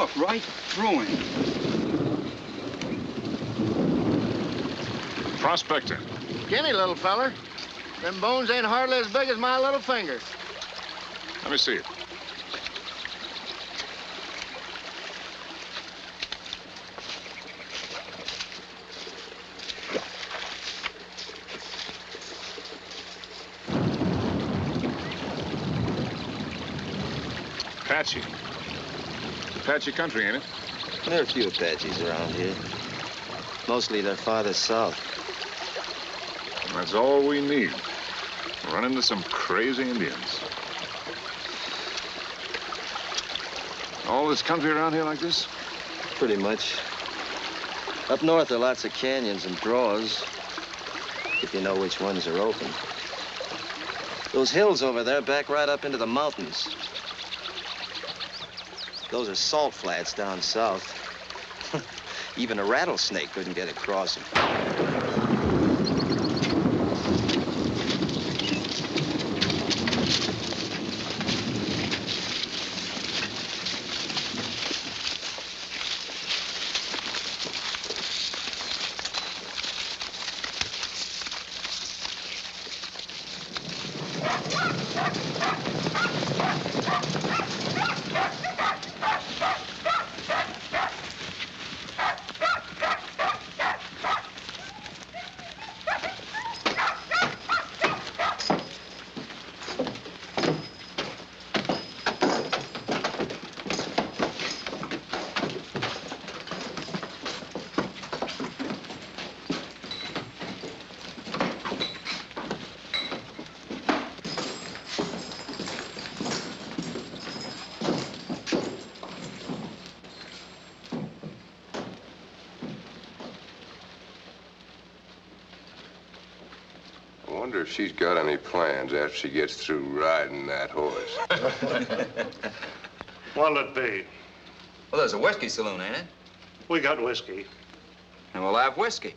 look right through him. Prospector. Gimme, little feller. Them bones ain't hardly as big as my little fingers. Let me see it. Apache. Apache country, ain't it? There are a few Apaches around here. Mostly they're farther south. That's all we need. Run into some crazy Indians. All this country around here like this? Pretty much. Up north there are lots of canyons and draws, if you know which ones are open. Those hills over there back right up into the mountains. Those are salt flats down south. Even a rattlesnake couldn't get across them. I wonder if she's got any plans after she gets through riding that horse. What'll it be? Well, there's a whiskey saloon, ain't it? We got whiskey. And we'll have whiskey.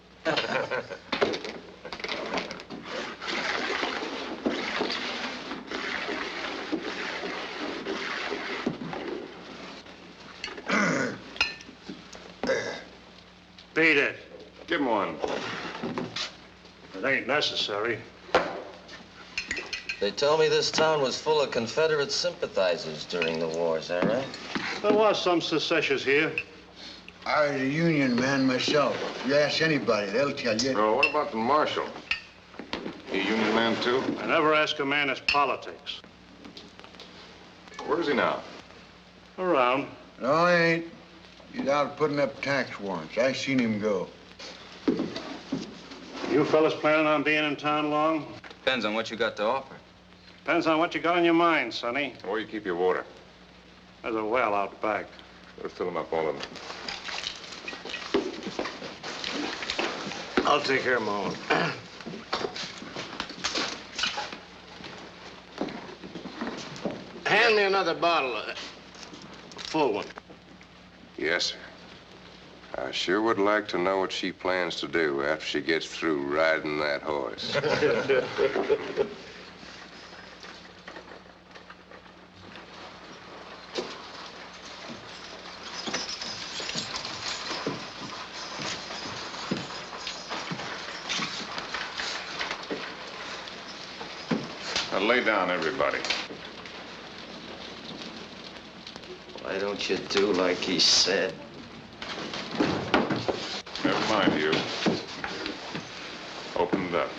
Beat it. Give him one. It ain't necessary. They tell me this town was full of Confederate sympathizers during the war, is that right? There was some secessionists here. I was a Union man myself. You ask anybody, they'll tell you. Oh, what about the marshal? He a Union man, too? I never ask a man his politics. Where is he now? Around. No, he ain't. He's out putting up tax warrants. I seen him go. You fellas planning on being in town long? Depends on what you got to offer. Depends on what you got on your mind, Sonny. Where you keep your water? There's a well out back. Better fill them up, all of them. I'll take care of my own. Hand me another bottle, a full one. Yes, sir. I sure would like to know what she plans to do after she gets through riding that horse. Now lay down, everybody. Why don't you do like he said? Never mind you. Open it up.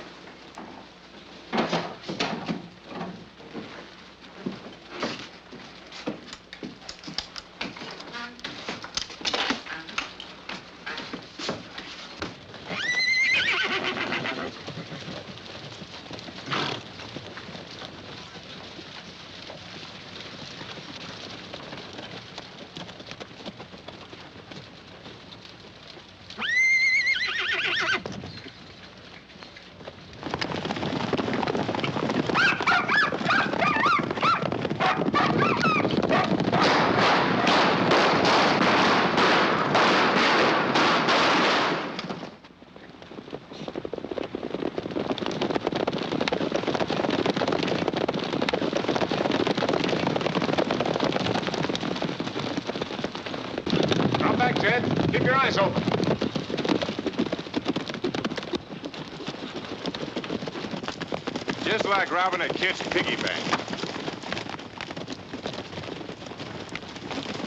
Just like robbing a kid's piggy bank.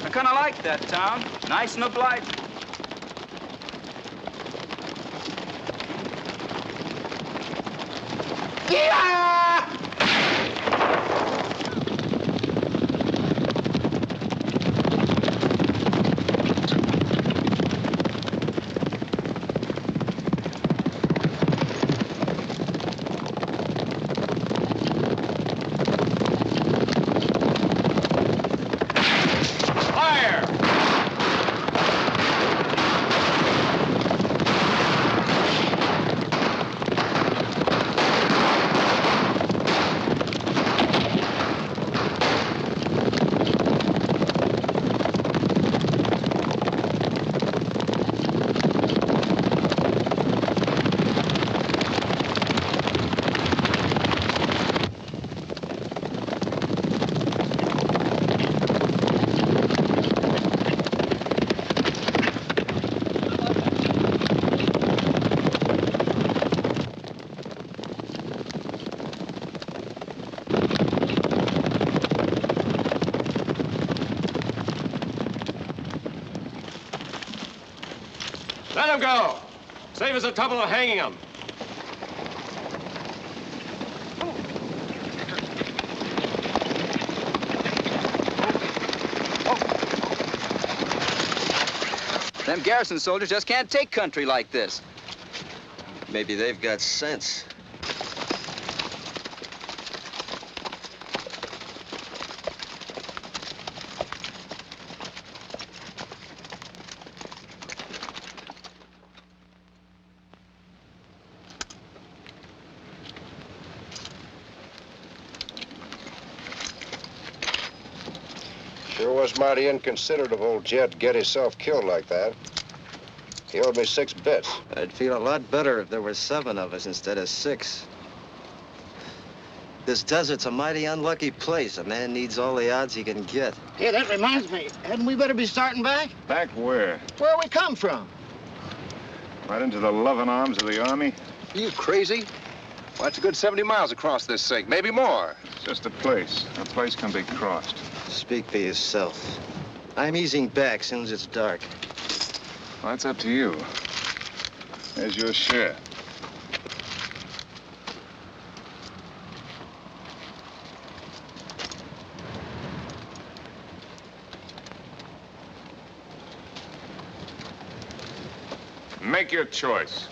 I kind of like that town. Nice and obliging. Let him go. Save us the trouble of hanging him. Them garrison soldiers just can't take country like this. Maybe they've got sense. Sure was mighty inconsiderate of old Jed to get himself killed like that. He owed me 6 bits. I'd feel a lot better if there were 7 of us instead of 6. This desert's a mighty unlucky place. A man needs all the odds he can get. Hey, that reminds me. Hadn't we better be starting back? Back where? Where we come from? Right into the loving arms of the Army? Are you crazy? Well, that's a good 70 miles across this sink, maybe more. It's just a place. A place can be crossed. Speak for yourself. I'm easing back soon as it's dark. Well, that's up to you. There's your share. Make your choice.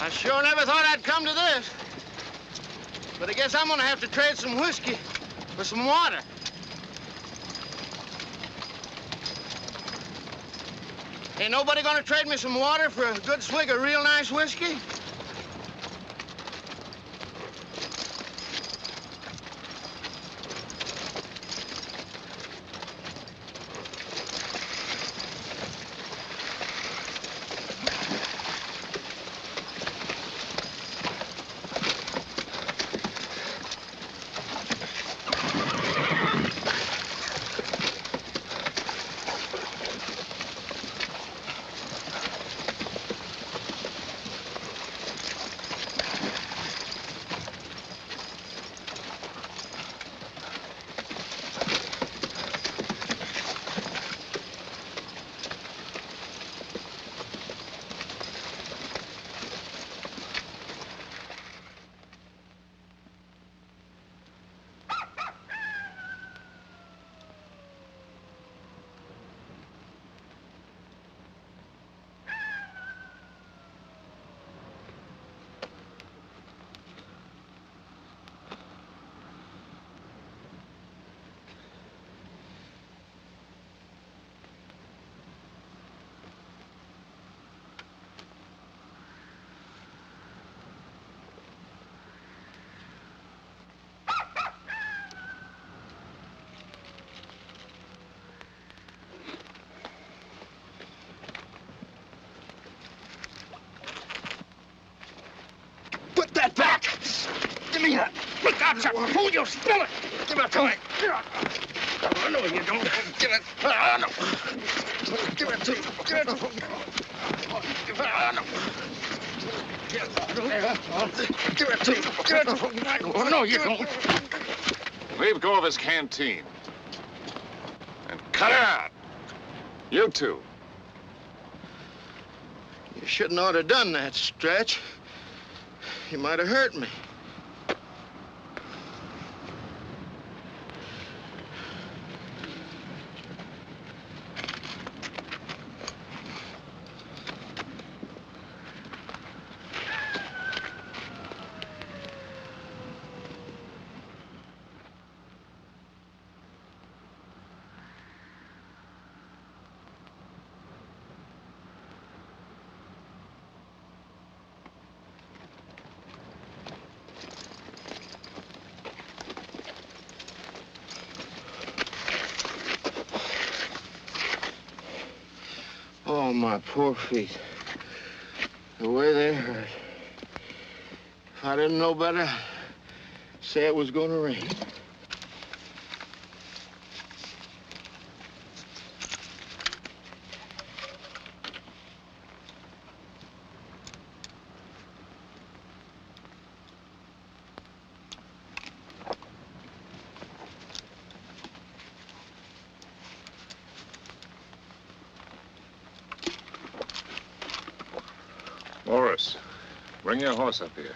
I sure never thought I'd come to this. But I guess I'm gonna have to trade some whiskey for some water. Ain't nobody gonna trade me some water for a good swig of real nice whiskey? Put that back! Give me that! Look out, sir! Who you spill it? Give it to me! I know you don't. Give it. I know. Give it to me. Give it to me. Give it. I know. Give it to me. Give it to me. I know you don't. Leave go of his canteen. And cut it out. You two. You shouldn't ought to have done that, Stretch. You might have hurt me. Oh, my poor feet. The way they hurt. If I didn't know better, I'd say it was gonna rain. Morris, bring your horse up here.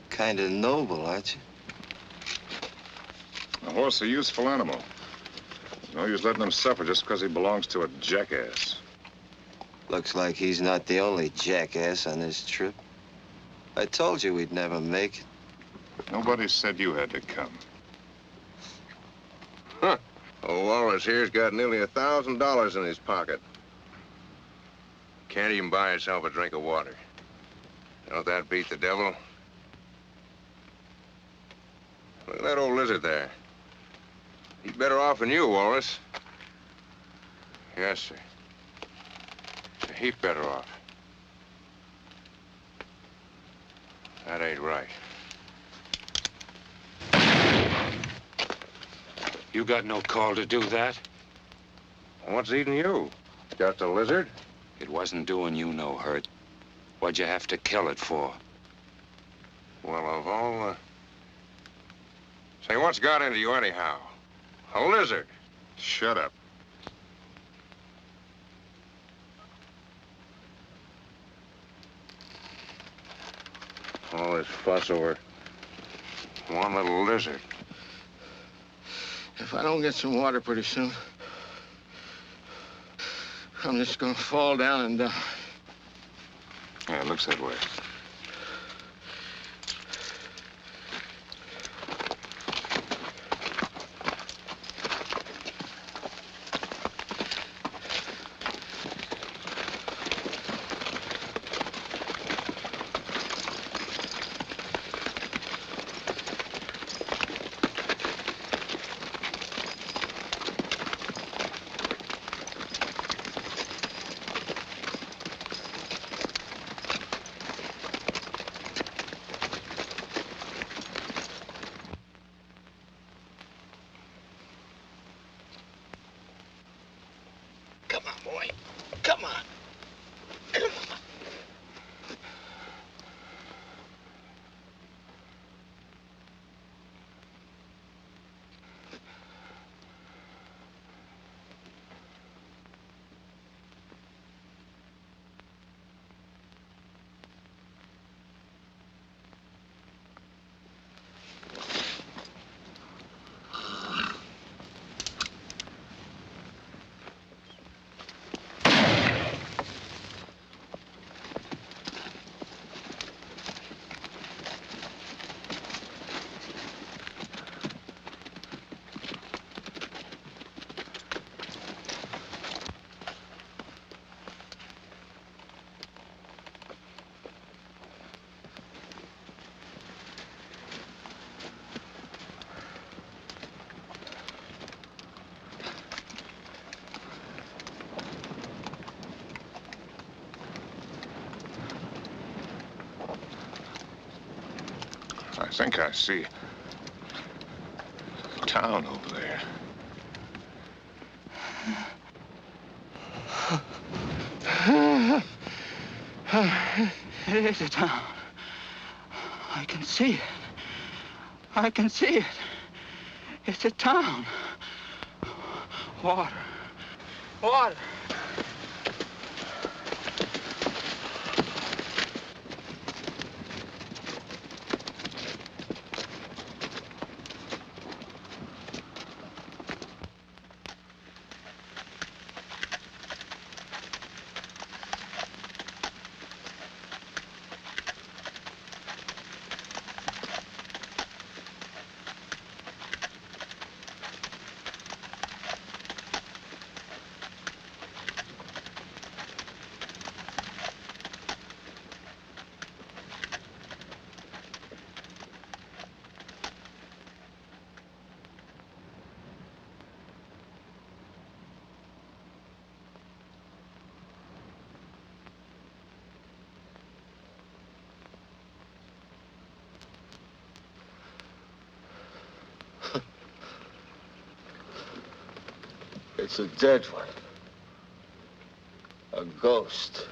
Kind of noble, aren't you? A horse a useful animal. No use letting him suffer just because he belongs to a jackass. Looks like he's not the only jackass on this trip. I told you we'd never make it. Nobody said you had to come. Huh. Old Wallace here's got nearly $1,000 in his pocket. Can't even buy himself a drink of water. Don't that beat the devil? Look at that old lizard there. He's better off than you, Wallace. Yes, sir. A heap better off. That ain't right. You got no call to do that. What's eating you? Just a lizard? It wasn't doing you no hurt. What'd you have to kill it for? Well, of all Say, what's got into you anyhow? A lizard. Shut up. All this fuss over one little lizard. If I don't get some water pretty soon, I'm just gonna fall down and die. Yeah, it looks that way. Come on, boy. Come on. Come on. I think I see a town over there. It is a town. I can see it. I can see it. It's a town. Water. Water. It's a dead one. A ghost.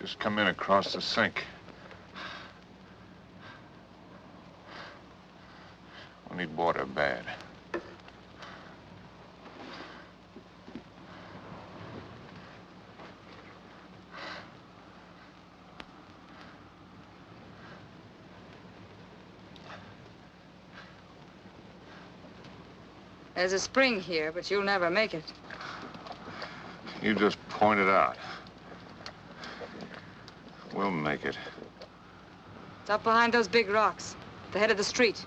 Just come in across the sink. We need water bad. There's a spring here, but you'll never make it. You just point it out. We'll make it. It's up behind those big rocks, at the head of the street.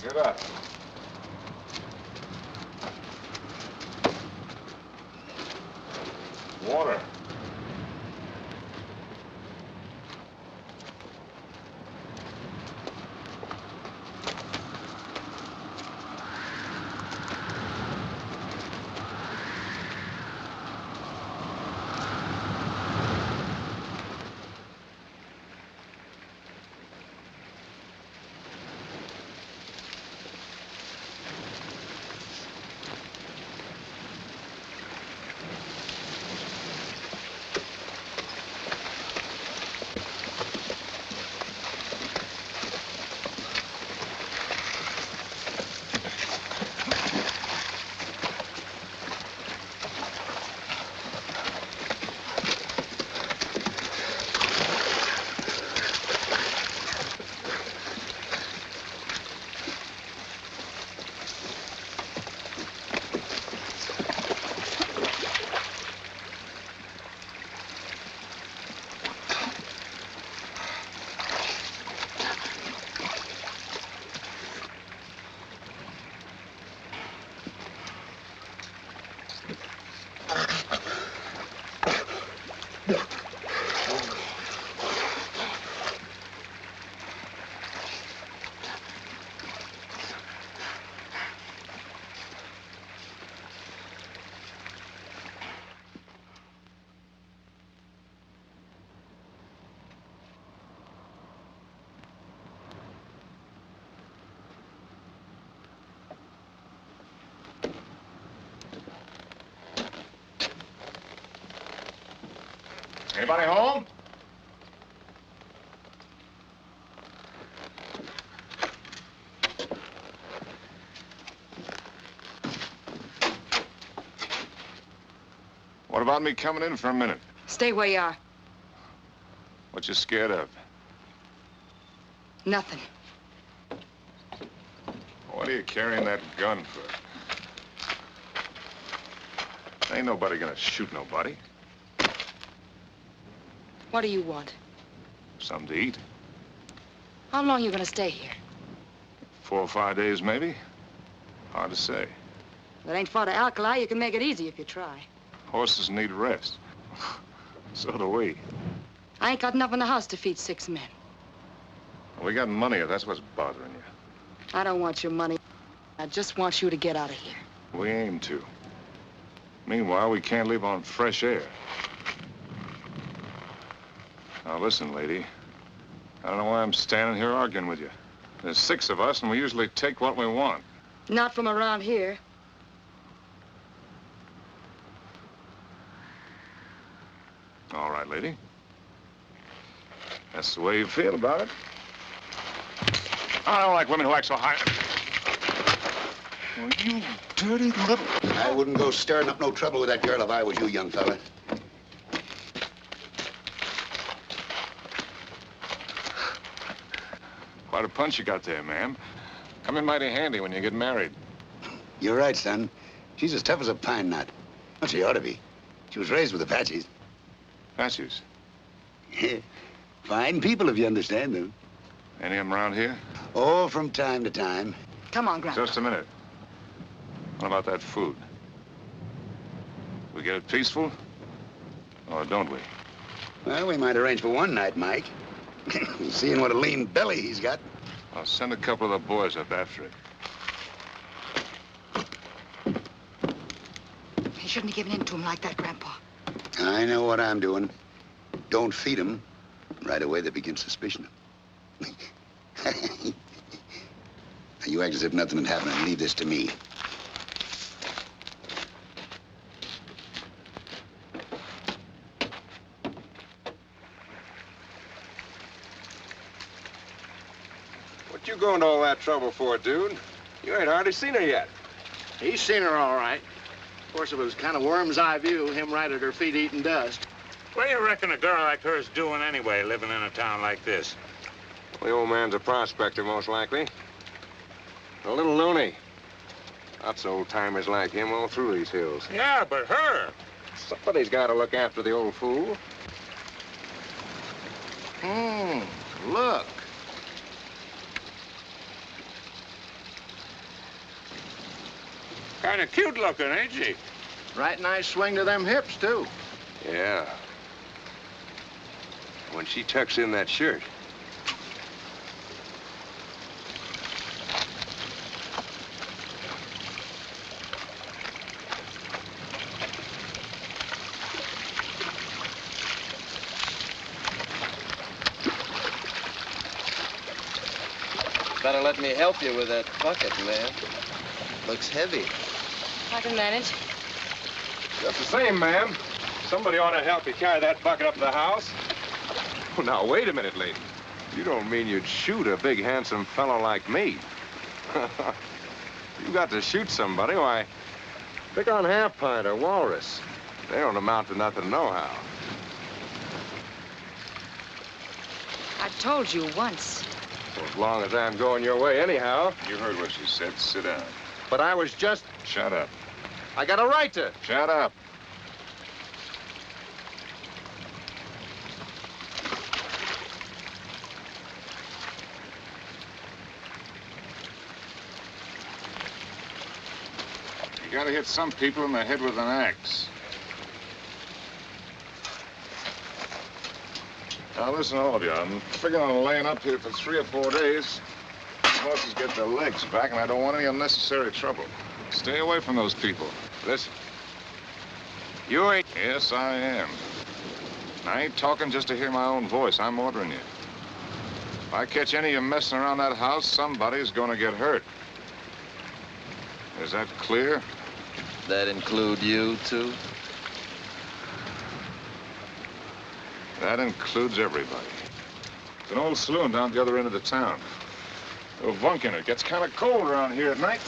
Get up. Water. Anybody home? What about me coming in for a minute? Stay where you are. What you scared of? Nothing. What are you carrying that gun for? Ain't nobody gonna shoot nobody. What do you want? Something to eat. How long you gonna stay here? 4 or 5 days, maybe. Hard to say. If it ain't far to Alkali, you can make it easy if you try. Horses need rest. So do we. I ain't got enough in the house to feed 6 men. We got money, if that's what's bothering you. I don't want your money. I just want you to get out of here. We aim to. Meanwhile, we can't live on fresh air. Now, listen, lady. I don't know why I'm standing here arguing with you. There's 6 of us, and we usually take what we want. Not from around here. All right, lady. That's the way you feel about it. I don't like women who act so high. Well, you dirty little... I wouldn't go stirring up no trouble with that girl if I was you, young fella. Quite a punch you got there, ma'am. Come in mighty handy when you get married. You're right, son. She's as tough as a pine knot. Well, she ought to be. She was raised with Apaches. Apaches? Fine people, if you understand them. Any of them around here? Oh, from time to time. Come on, Grandpa. Just a minute. What about that food? We get it peaceful? Or don't we? Well, we might arrange for one night, Mike. Seeing what a lean belly he's got. I'll send a couple of the boys up after it. You shouldn't have given in to him like that, Grandpa. I know what I'm doing. Don't feed him. Right away, they begin suspicion. Now, you act as if nothing had happened and leave this to me. What you going to all that trouble for, dude? You ain't hardly seen her yet. He's seen her all right. Of course, it was kind of worm's eye view, him right at her feet eating dust. What do you reckon a girl like her's doing anyway, living in a town like this? The old man's a prospector, most likely. A little loony. Lots of old-timers like him all through these hills. Yeah, but her. Somebody's got to look after the old fool. Look. Kind of cute looking, ain't she? Right nice swing to them hips, too. Yeah. When she tucks in that shirt. Better let me help you with that bucket, man. Looks heavy. I can manage. Just the same, ma'am. Somebody ought to help you carry that bucket up to the house. Oh, now, wait a minute, lady. You don't mean you'd shoot a big, handsome fellow like me. You got to shoot somebody, why, pick on Half Pint or Walrus. They don't amount to nothing nohow. I told you once. As long as I'm going your way anyhow. You heard what she said. Sit down. But I was just... Shut up. I got a right to... Shut up. You gotta hit some people in the head with an axe. Now listen, all of you. I'm figuring on laying up here for 3 or 4 days. These horses get their legs back, and I don't want any unnecessary trouble. Stay away from those people. Listen. You ain't... Yes, I am. And I ain't talking just to hear my own voice. I'm ordering you. If I catch any of you messing around that house, somebody's gonna get hurt. Is that clear? That include you, too? That includes everybody. It's an old saloon down at the other end of the town. Little bunk in it. Gets kind of cold around here at night.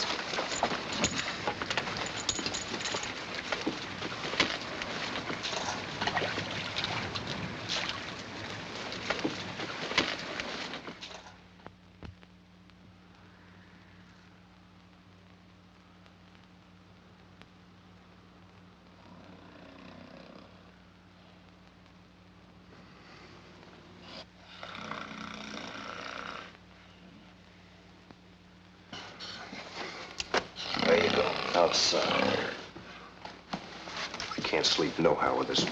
There you go. Outside. I can't sleep nohow with this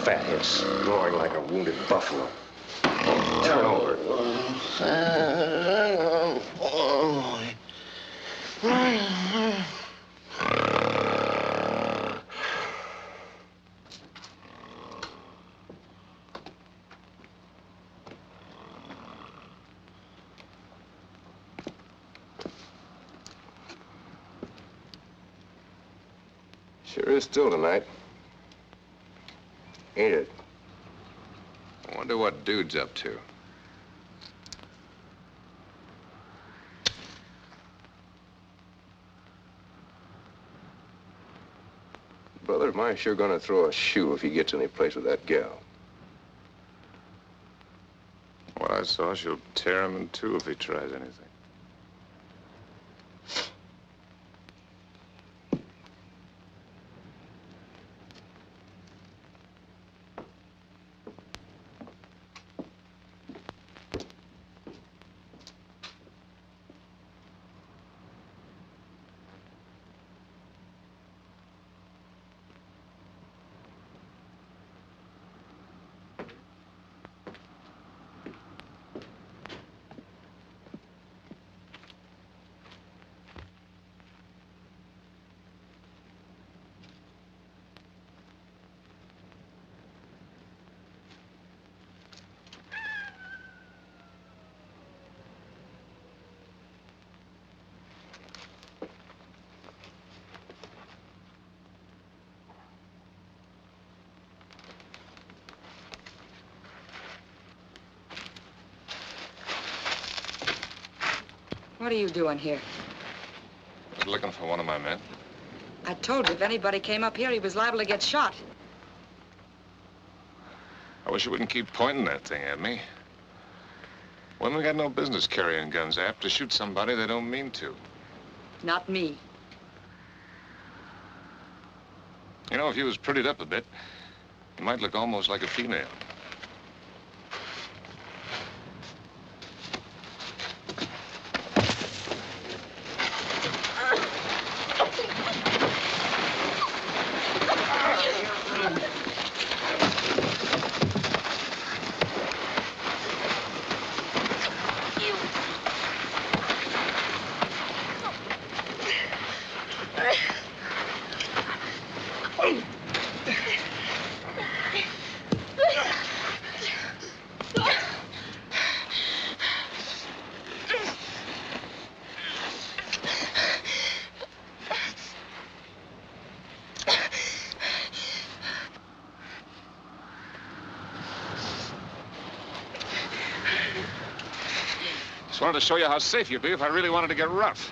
fathead snoring like a wounded buffalo. Turn over. Sure is still tonight. Ain't it? I wonder what dude's up to. Brother of mine's sure gonna throw a shoe if he gets any place with that gal. What I saw, she'll tear him in two if he tries anything. What are you doing here? I was looking for one of my men. I told you if anybody came up here, he was liable to get shot. I wish you wouldn't keep pointing that thing at me. Women got no business carrying guns, apt to shoot somebody they don't mean to. Not me. You know, if you was prettied up a bit, you might look almost like a female. wanted to show you how safe you'd be if I really wanted to get rough.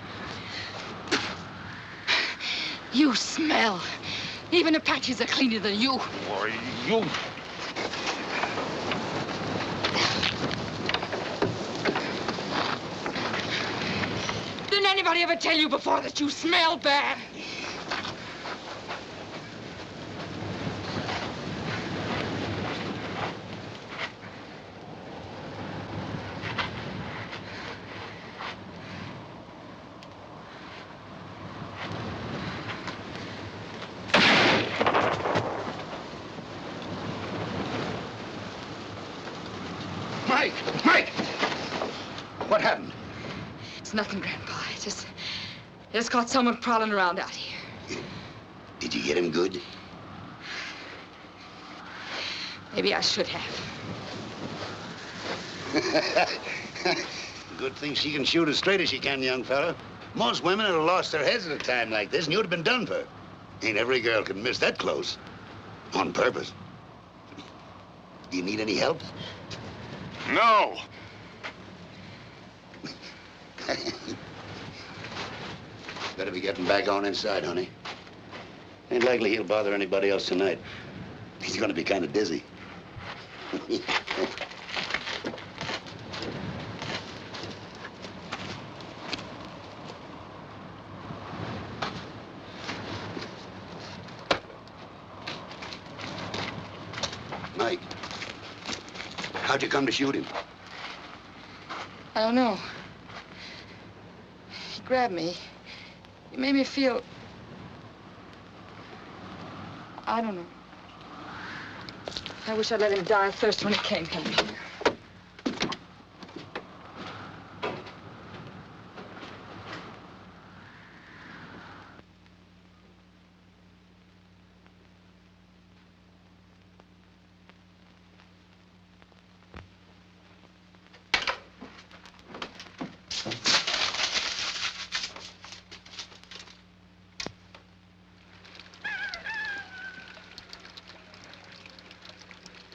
You smell. Even Apaches are cleaner than you. Boy, you... Didn't anybody ever tell you before that you smell bad? Mike! Mike! What happened? It's nothing, Grandpa. Just caught someone prowling around out here. Did you get him good? Maybe I should have. Good thing she can shoot as straight as she can, young fella. Most women would have lost their heads at a time like this, and you'd have been done for. Ain't every girl can miss that close. On purpose. Do you need any help? No! Better be getting back on inside, honey. Ain't likely he'll bother anybody else tonight. He's gonna be kind of dizzy. Mike, how'd you come to shoot him? I don't know. He grabbed me. He made me feel... I don't know. I wish I'd let him die of thirst when he came here.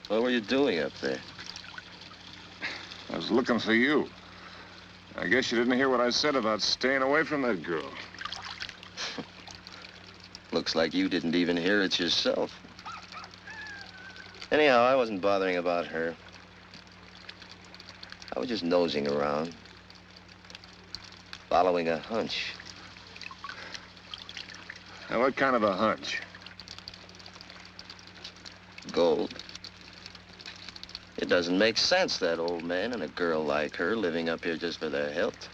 What were you doing up there? I was looking for you. I guess you didn't hear what I said about staying away from that girl. Looks like you didn't even hear it yourself. Anyhow, I wasn't bothering about her. I was just nosing around, following a hunch. Now, what kind of a hunch? Gold. It doesn't make sense, that old man and a girl like her living up here just for their health.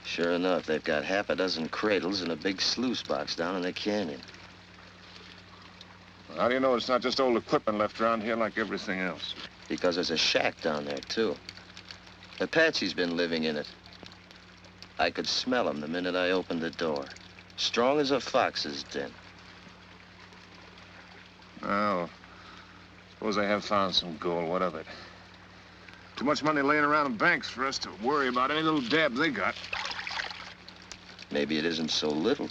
Sure enough, they've got half a dozen cradles and a big sluice box down in the canyon. How do you know it's not just old equipment left around here like everything else? Because there's a shack down there, too. Apache's been living in it. I could smell him the minute I opened the door. Strong as a fox's den. Oh. Suppose they have found some gold. What of it? Too much money laying around in banks for us to worry about any little dab they got. Maybe it isn't so little.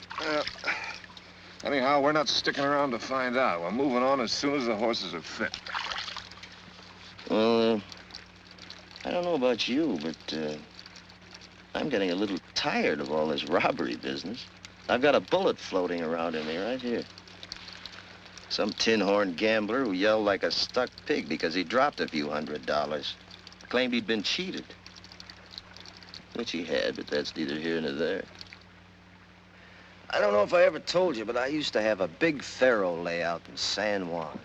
Anyhow, we're not sticking around to find out. We're moving on as soon as the horses are fit. Well, I don't know about you, but I'm getting a little tired of all this robbery business. I've got a bullet floating around in me right here. Some tin-horn gambler who yelled like a stuck pig because he dropped a few $100. Claimed he'd been cheated. Which he had, but that's neither here nor there. I don't know if I ever told you, but I used to have a big faro layout in San Juan.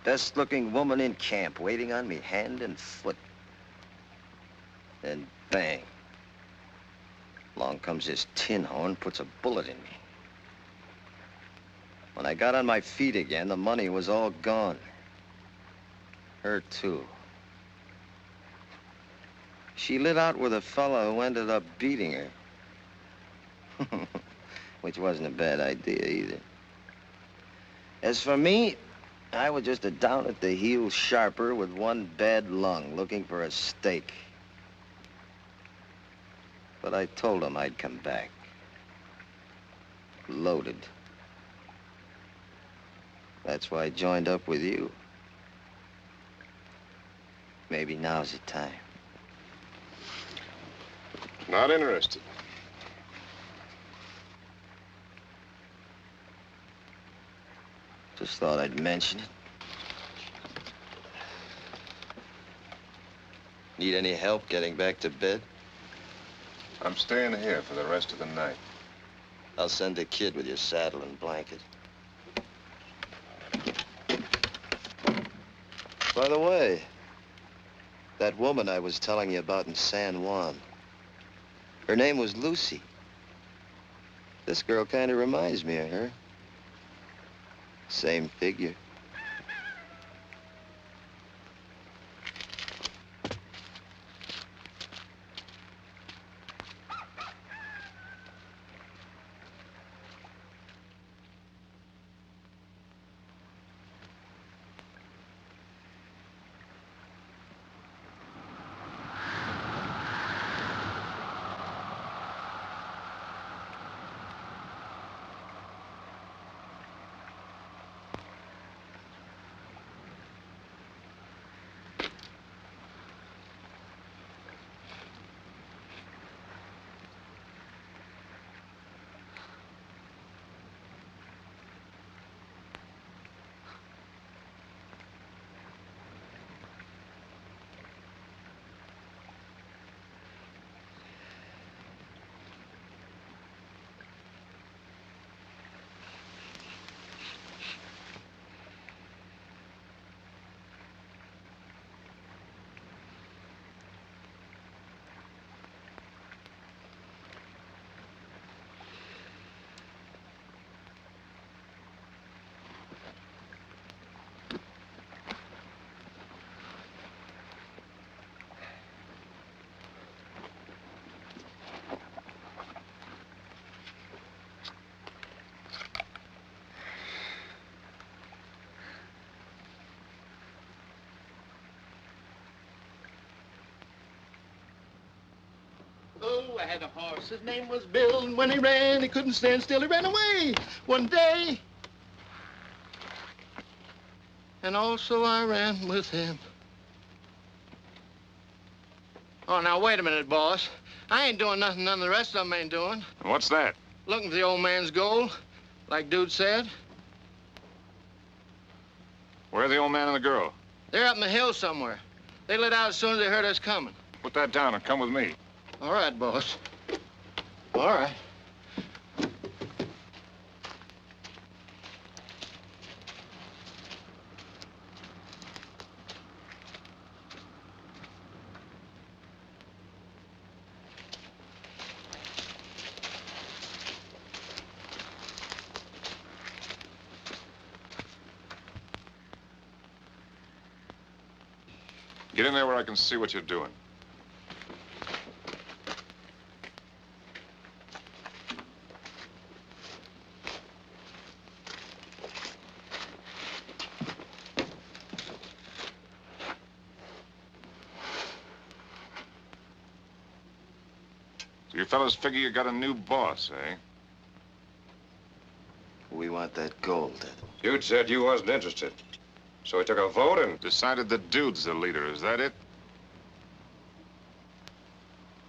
Best-looking woman in camp, waiting on me hand and foot. Then bang. Along comes this tin horn, puts a bullet in me. When I got on my feet again, the money was all gone. Her, too. She lit out with a fella who ended up beating her. Which wasn't a bad idea, either. As for me, I was just a down-at-the-heel sharper with one bad lung looking for a steak. But I told him I'd come back. Loaded. That's why I joined up with you. Maybe now's the time. Not interested. Just thought I'd mention it. Need any help getting back to bed? I'm staying here for the rest of the night. I'll send a kid with your saddle and blanket. By the way, that woman I was telling you about in San Juan, her name was Lucy. This girl kind of reminds me of her. Same figure. Oh, I had a horse. His name was Bill, and when he ran, he couldn't stand still. He ran away one day. And also I ran with him. Oh, now, wait a minute, boss. I ain't doing nothing none of the rest of them ain't doing. What's that? Looking for the old man's gold, like Dude said. Where are the old man and the girl? They're up in the hills somewhere. They lit out as soon as they heard us coming. Put that down and come with me. All right, boss. All right. Get in there where I can see what you're doing. So you fellas figure you got a new boss, eh? We want that gold. Dude said you wasn't interested. So he took a vote and... Decided the Dude's the leader, is that it?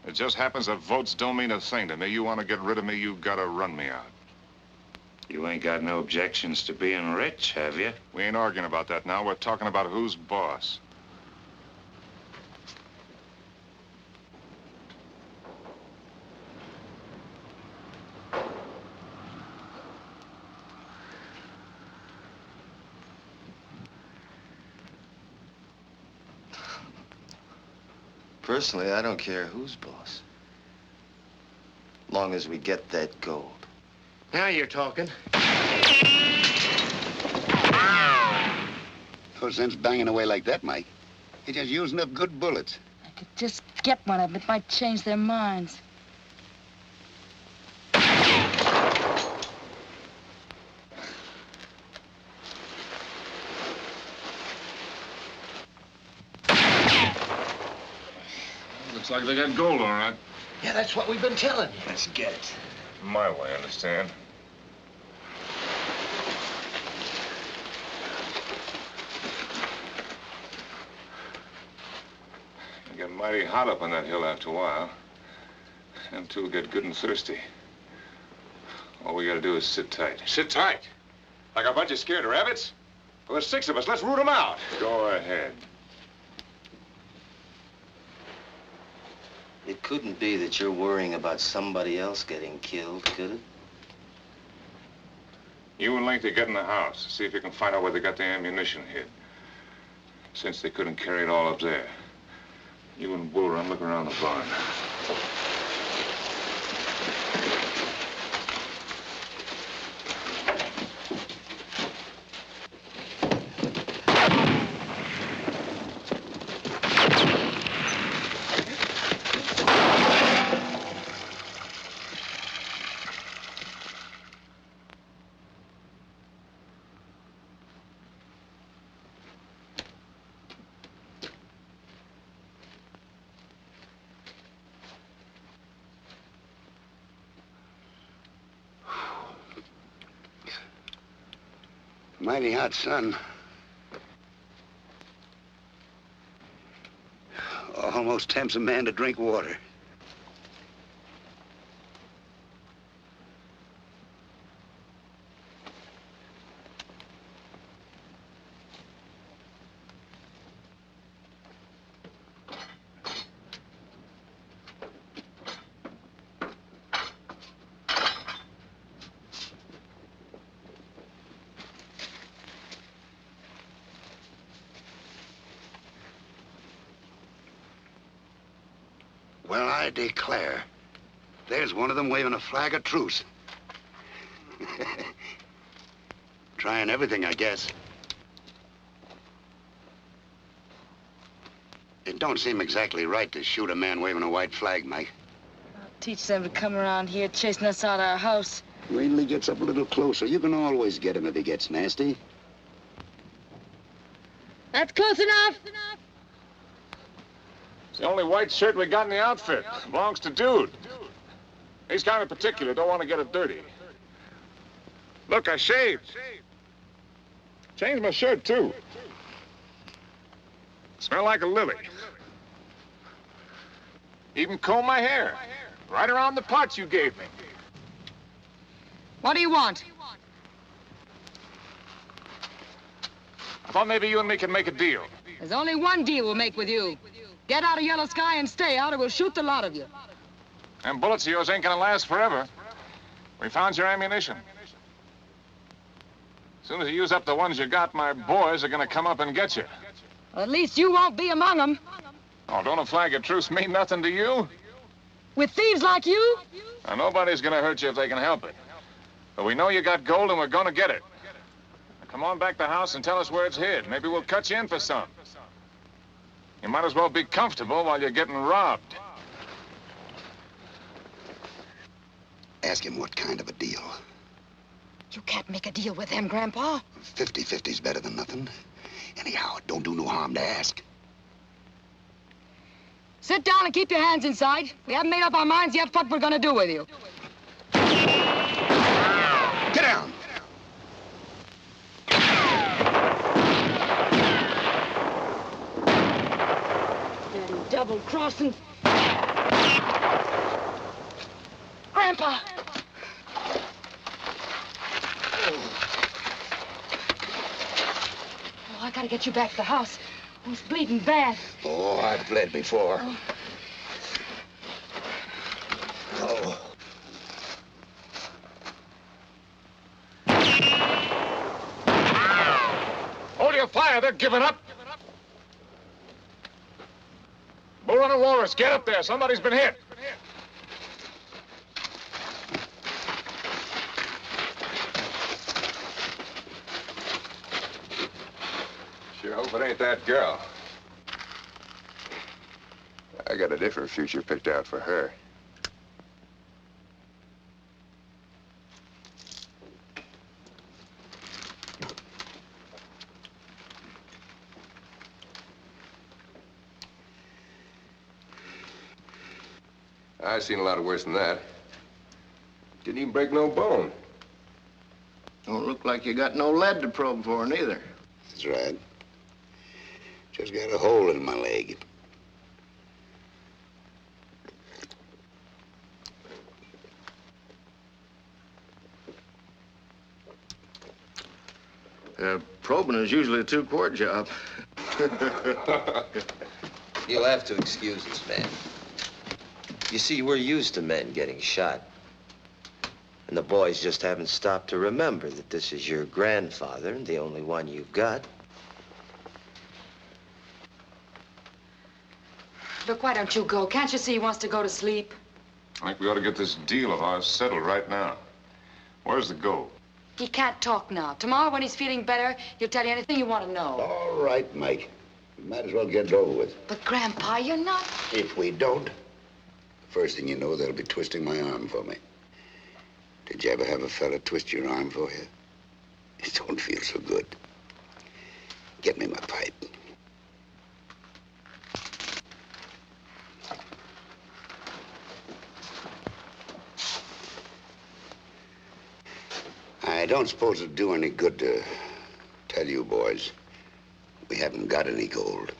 It just happens that votes don't mean a thing to me. You want to get rid of me, you gotta run me out. You ain't got no objections to being rich, have you? We ain't arguing about that now. We're talking about who's boss. Personally, I don't care who's boss. Long as we get that gold. Now you're talking. No sense banging away like that, Mike. You're just using up good bullets. I could just get one of them. It might change their minds. Looks like they got gold, all right. Yeah, that's what we've been telling you. Let's get it. My way, understand? You get mighty hot up on that hill after a while. Them two will get good and thirsty. All we gotta do is sit tight. Sit tight. Like a bunch of scared rabbits? Well, there's 6 of us. Let's root them out. Go ahead. It couldn't be that you're worrying about somebody else getting killed, could it? You and Lengthy get in the house. See if you can find out where they got the ammunition hid. Since they couldn't carry it all up there. You and Bull Run look around the barn. Mighty hot sun. Almost tempts a man to drink water. Well, I declare, there's one of them waving a flag of truce. Trying everything, I guess. It don't seem exactly right to shoot a man waving a white flag, Mike. I'll teach them to come around here chasing us out of our house. Wait till he gets up a little closer. You can always get him if he gets nasty. That's close enough. It's the only white shirt we got in the outfit. Belongs to Dude. He's kind of particular. Don't want to get it dirty. Look, I shaved. Changed my shirt, too. Smell like a lily. Even comb my hair. Right around the parts you gave me. What do you want? I thought maybe you and me could make a deal. There's only one deal we'll make with you. Get out of Yellow Sky and stay out, or we'll shoot the lot of you. Them bullets of yours ain't gonna last forever. We found your ammunition. As soon as you use up the ones you got, my boys are gonna come up and get you. Well, at least you won't be among them. Oh, don't a flag of truce mean nothing to you? With thieves like you? Now, nobody's gonna hurt you if they can help it. But we know you got gold and we're gonna get it. Now, come on back to the house and tell us where it's hid. Maybe we'll cut you in for some. You might as well be comfortable while you're getting robbed. Ask him what kind of a deal. You can't make a deal with them, Grandpa. 50-50's better than nothing. Anyhow, it don't do no harm to ask. Sit down and keep your hands inside. We haven't made up our minds yet what we're gonna do with you. Get down! Them double-crossing... Grandpa! Oh, I gotta get you back to the house. I was bleeding bad. Oh, I've bled before. Oh. Hold your fire, they're giving up. Bull Run and Walrus, get up there. Somebody's been hit. Sure hope it ain't that girl. I got a different future picked out for her. I've seen a lot worse than that. Didn't even break no bone. Don't look like you got no lead to probe for, neither. That's right. Just got a hole in my leg. Probing is usually a 2-quart job. You'll have to excuse us, man. You see, we're used to men getting shot. And the boys just haven't stopped to remember that this is your grandfather and the only one you've got. Look, why don't you go? Can't you see he wants to go to sleep? I think we ought to get this deal of ours settled right now. Where's the gold? He can't talk now. Tomorrow, when he's feeling better, he'll tell you anything you want to know. All right, Mike. Might as well get it over with. But, Grandpa, you're not... If we don't, first thing you know, they'll be twisting my arm for me. Did you ever have a fella twist your arm for you? It don't feel so good. Get me my pipe. I don't suppose it'd do any good to tell you boys we haven't got any gold.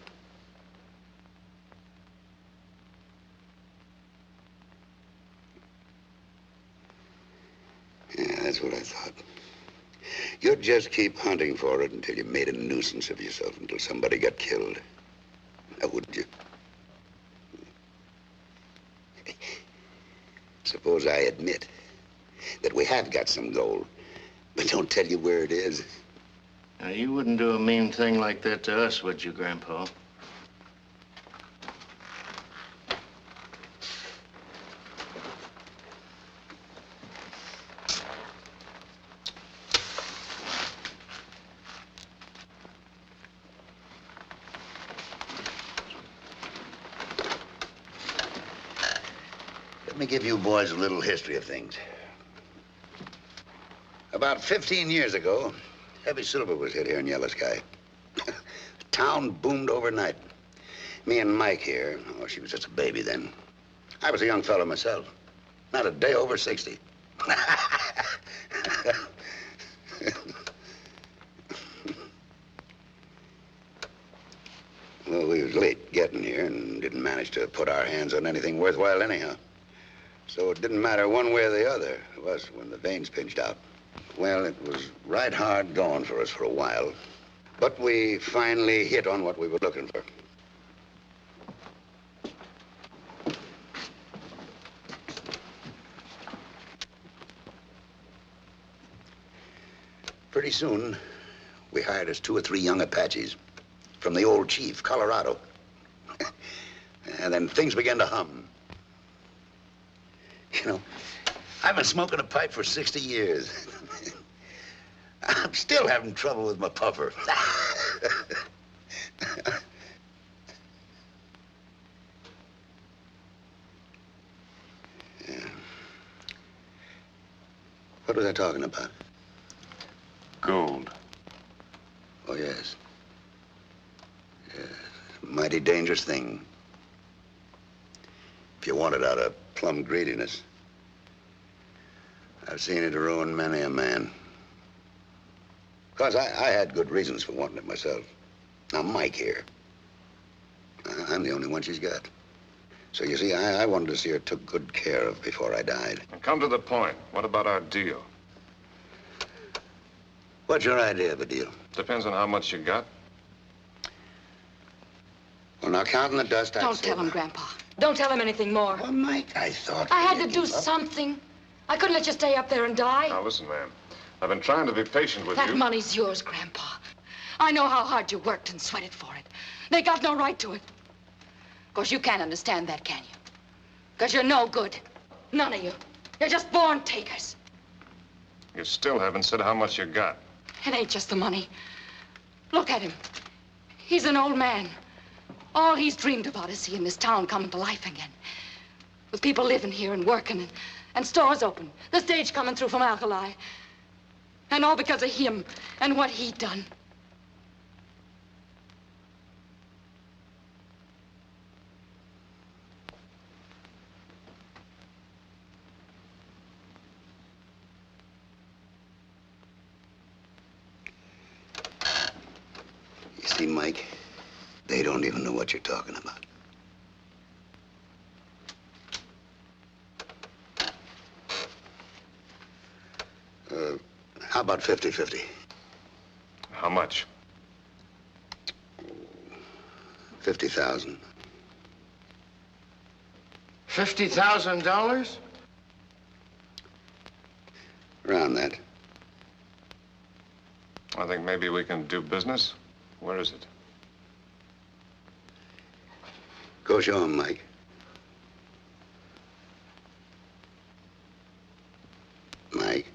Yeah, that's what I thought. You'd just keep hunting for it until you made a nuisance of yourself, until somebody got killed. Now, wouldn't you? Suppose I admit that we have got some gold, but don't tell you where it is. Now, you wouldn't do a mean thing like that to us, would you, Grandpa? Let me give you boys a little history of things. About 15 years ago, heavy silver was hit here in Yellow Sky. Town boomed overnight. Me and Mike here, oh, she was just a baby then. I was a young fellow myself, not a day over 60. Well, we was late getting here and didn't manage to put our hands on anything worthwhile anyhow. So it didn't matter one way or the other to us when the veins pinched out. Well, it was right hard going for us for a while, but we finally hit on what we were looking for. Pretty soon, we hired us 2 or 3 young Apaches from the old chief, Colorado. And then things began to hum. You know, I've been smoking a pipe for 60 years. I'm still having trouble with my puffer. Yeah. What was I talking about? Gold. Oh, yes. Yes. Mighty dangerous thing. If you want it out of plumb greediness. I've seen it ruin many a man. Because I had good reasons for wanting it myself. Now, Mike here, I'm the only one she's got. So, you see, I wanted to see her took good care of before I died. And come to the point. What about our deal? What's your idea of a deal? Depends on how much you got. Well, now, counting the dust, I'd Don't say... tell him, Grandpa. Don't tell him anything more. Well, Mike, I thought... I had to you'd do give up. something. I couldn't let you stay up there and die. Now, listen, ma'am. I've been trying to be patient with That you. money's yours, Grandpa. I know how hard you worked and sweated for it. They got no right to it. Of course, you can't understand that, can you? Because you're no good. None of you. You're just born takers. You still haven't said how much you got. It ain't just the money. Look at him. He's an old man. All he's dreamed about is seeing this town come to life again. With people living here and working and stores open. The stage coming through from Alkali. And all because of him and what he'd done. You see, Mike, they don't even know what you're talking about. How about 50-50? How much? 50,000. $50,000? Around that. I think maybe we can do business. Where is it? Go show him, Mike. Mike.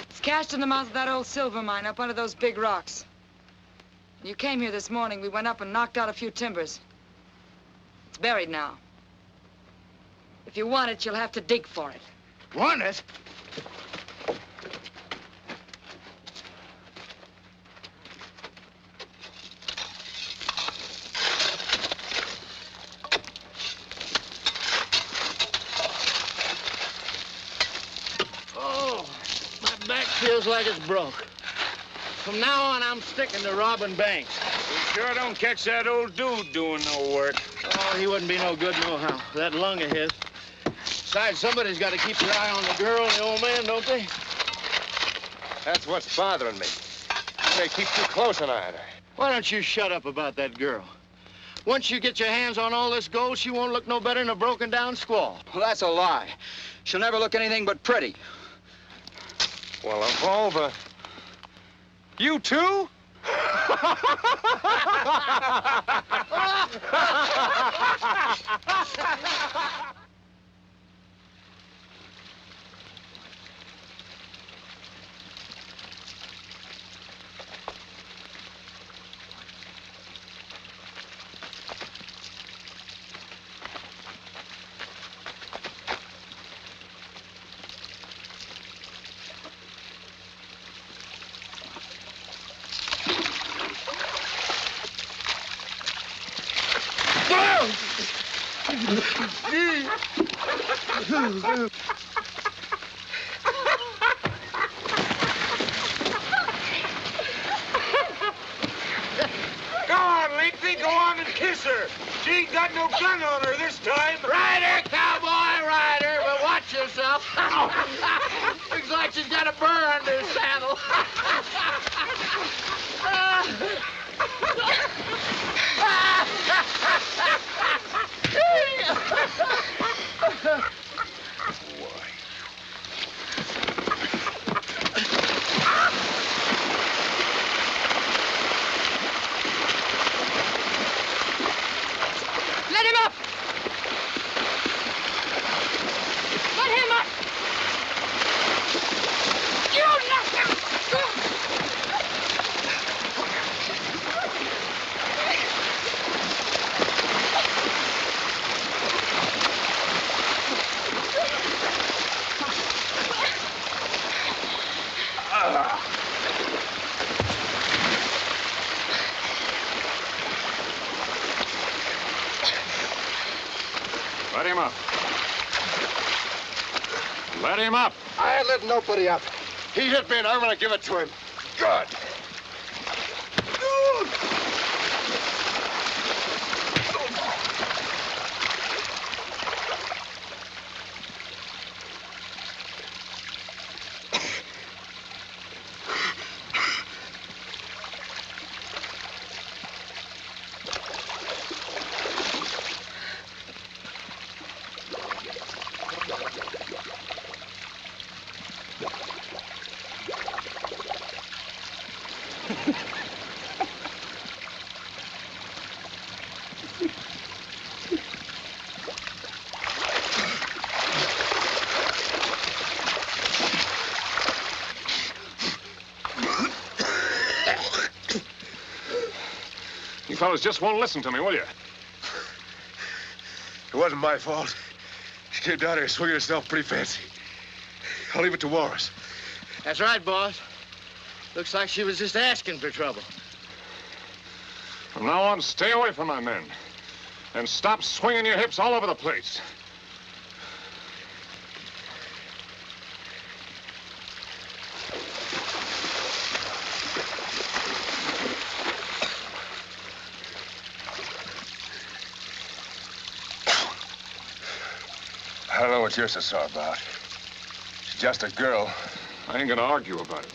It's cached in the mouth of that old silver mine up under those big rocks. When you came here this morning, we went up and knocked out a few timbers. It's buried now. If you want it, you'll have to dig for it. Want it? Oh, my back feels like it's broke. From now on, I'm sticking to robbing banks. We sure don't catch that old dude doing no work. Oh, he wouldn't be no good nohow. That lung of his. Besides, somebody's got to keep their eye on the girl and the old man, don't they? That's what's bothering me. They keep too close an eye on her. Why don't you shut up about that girl? Once you get your hands on all this gold, she won't look no better than a broken down squaw. Well, that's a lie. She'll never look anything but pretty. Well, of all the... You too? Go on, Lengthy, go on and kiss her. She ain't got no gun on her this time. Rider, cowboy, rider, but watch yourself. Looks like she's got a burr under her saddle. Let him up! Let him up! You knock him! Let him up. Let him up. I ain't letting nobody up. He hit me and I'm gonna give it to him. Good. You fellas just won't listen to me, will you? It wasn't my fault. She came down here swinging herself pretty fancy. I'll leave it to Walrus. That's right, boss. Looks like she was just asking for trouble. From now on, stay away from my men. And stop swinging your hips all over the place. what you're so sore about. She's just a girl. I ain't gonna argue about it.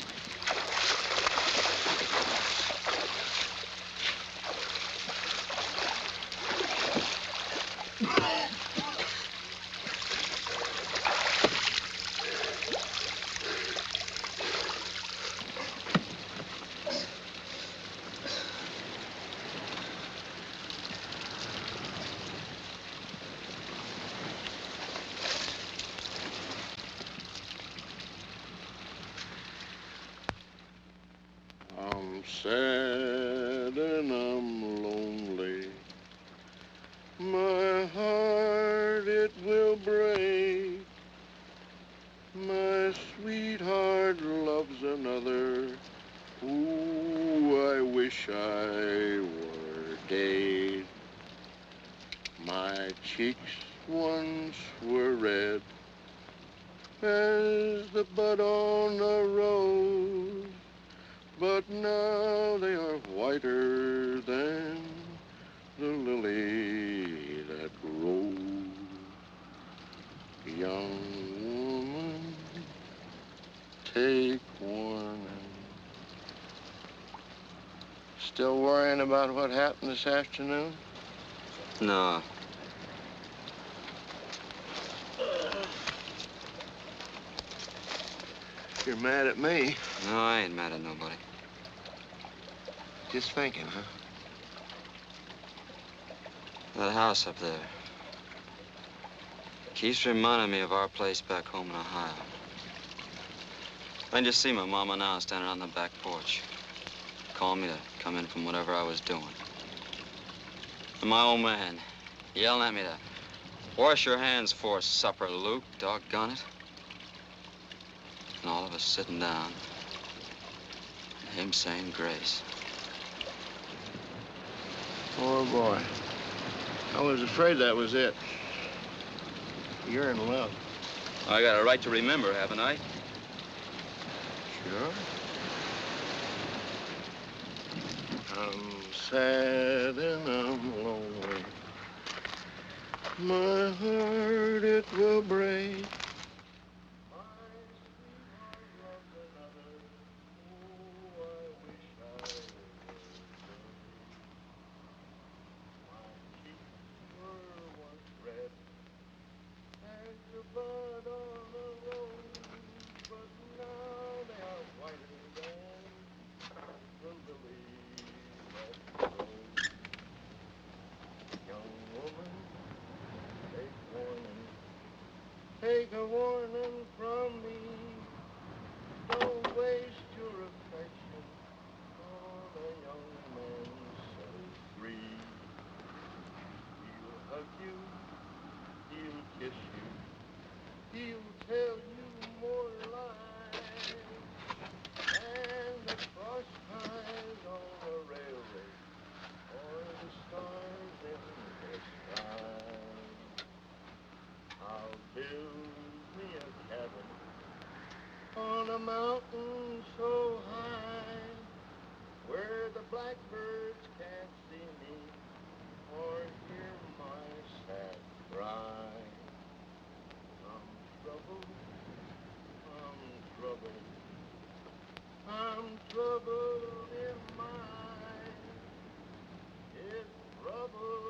I'm sad and I'm lonely. My heart, it will break. My sweetheart loves another. Ooh, I wish I were dead. My cheeks once were red as the bud on a rose, but now they are whiter than the lily that grows. Young woman, take warning. Still worrying about what happened this afternoon? No. You're mad at me. No, I ain't mad at nobody. Just thinking, huh? That house up there keeps reminding me of our place back home in Ohio. I just see my mama now standing on the back porch, calling me to come in from whatever I was doing. And my old man yelling at me to wash your hands for supper, Luke, doggone it. And all of us sitting down, and him saying grace. Poor boy. I was afraid that was it. You're in love. I got a right to remember, haven't I? Sure. I'm sad and I'm lonely. My heart, it will break. Take a warning from me. Don't waste your affection on a young man so free. He'll hug you, he'll kiss you, he'll tell you more lies. And the cross ties on a railway or the stars in the sky. I'll build me a cabin on a mountain so high where the blackbirds can't see me or hear my sad cry. I'm troubled, I'm troubled in mind. If trouble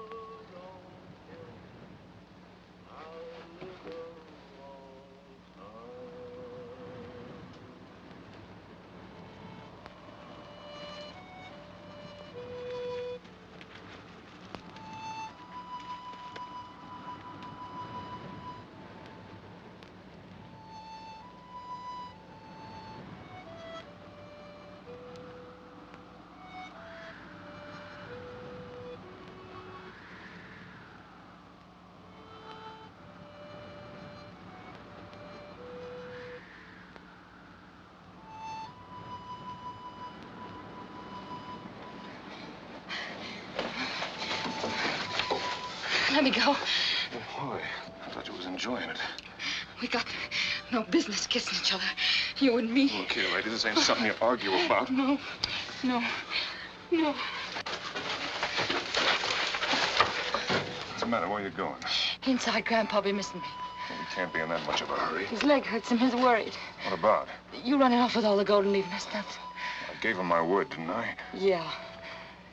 don't kill me, I'll live a long time. Let me go. Why? I thought you was enjoying it. We got no business kissing each other. You and me. Look here, lady, this ain't something you argue about. No. What's the matter? Where are you going? Inside, Grandpa be missing me. Don't can't be in that much of a hurry. His leg hurts him. He's worried. What about? You running off with all the gold and leaving us nothing. I gave him my word, didn't I? Yeah,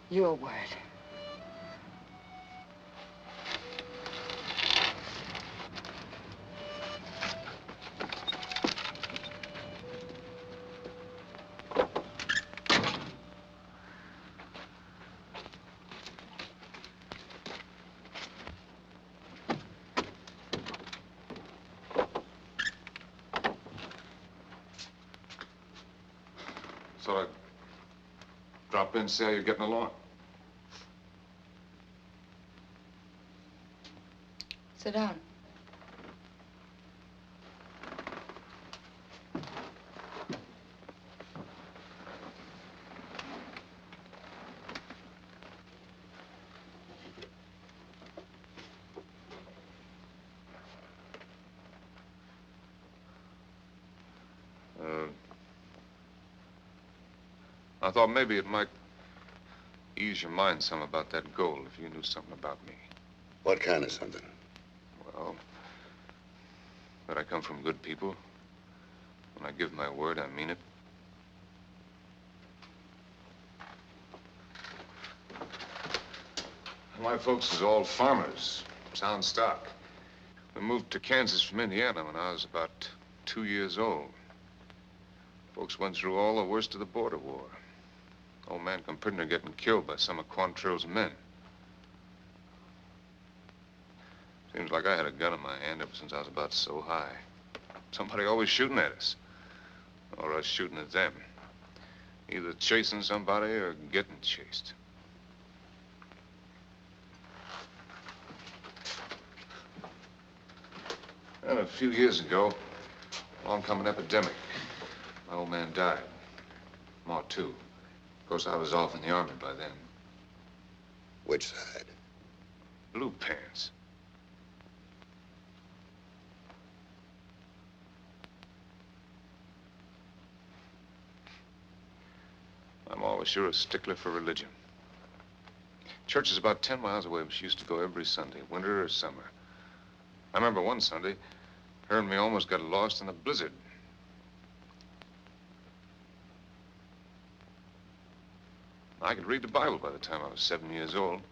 your word. Thought I'd drop in and see how you're getting along. Sit down. I thought maybe it might ease your mind some about that gold if you knew something about me. What kind of something? Well, that I come from good people. When I give my word, I mean it. My folks is all farmers, sound stock. We moved to Kansas from Indiana when I was about 2 years old. Folks went through all the worst of the border war. Old man come pretty near getting killed by some of Quantrill's men. Seems like I had a gun in my hand ever since I was about so high. Somebody always shooting at us. Or us shooting at them. Either chasing somebody or getting chased. And a few years ago, along come an epidemic. My old man died. Ma, too. Of course, I was off in the army by then. Which side? Blue pants. I'm always sure a stickler for religion. Church is about 10 miles away, but she used to go every Sunday, winter or summer. I remember one Sunday, her and me almost got lost in a blizzard. I could read the Bible by the time I was 7 years old.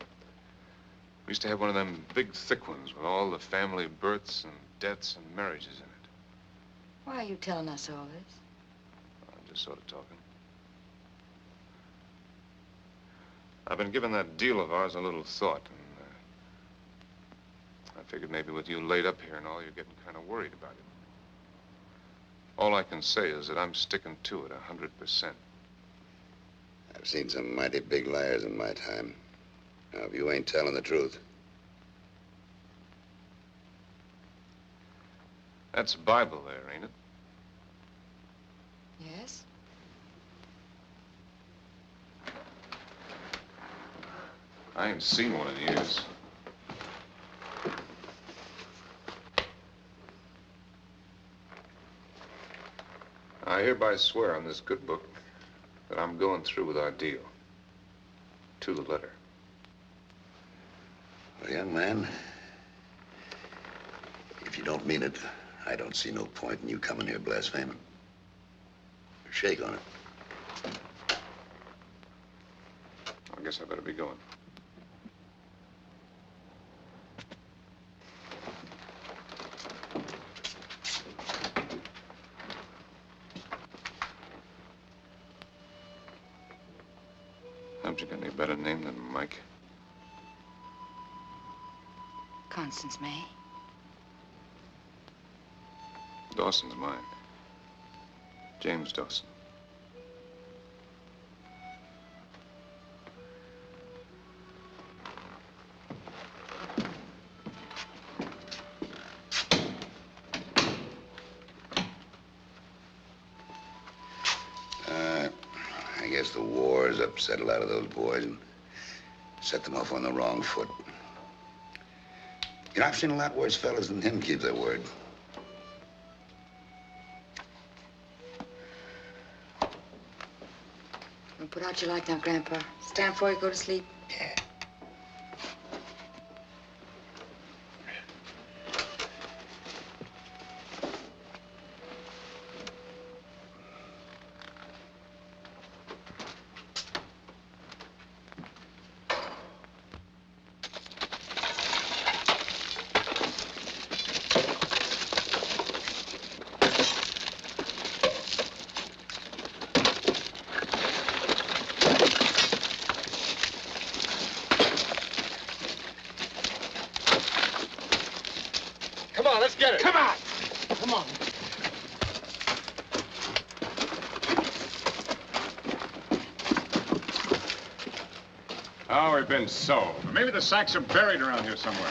We used to have one of them big, thick ones with all the family births and deaths and marriages in it. Why are you telling us all this? I'm just sort of talking. I've been giving that deal of ours a little thought, and I figured maybe with you laid up here and all, you're getting kind of worried about it. All I can say is that I'm sticking to it 100%. I've seen some mighty big liars in my time. Now, if you ain't telling the truth. That's Bible there, ain't it? Yes? I ain't seen one in years. I hereby swear on this good book that I'm going through with our deal. To the letter. Well, young man, if you don't mean it, I don't see no point in you coming here blaspheming. Shake on it. I guess I better be going. Haven't you got any better name than Mike? Constance May. Dawson's mine. James Dawson. I guess the war's upset a lot of those boys and set them off on the wrong foot. You know, I've seen a lot worse fellas than him keep their word. Don't put out your light now, Grandpa. Stand before you go to sleep. Yeah. Oh, we've been sold. Maybe the sacks are buried around here somewhere.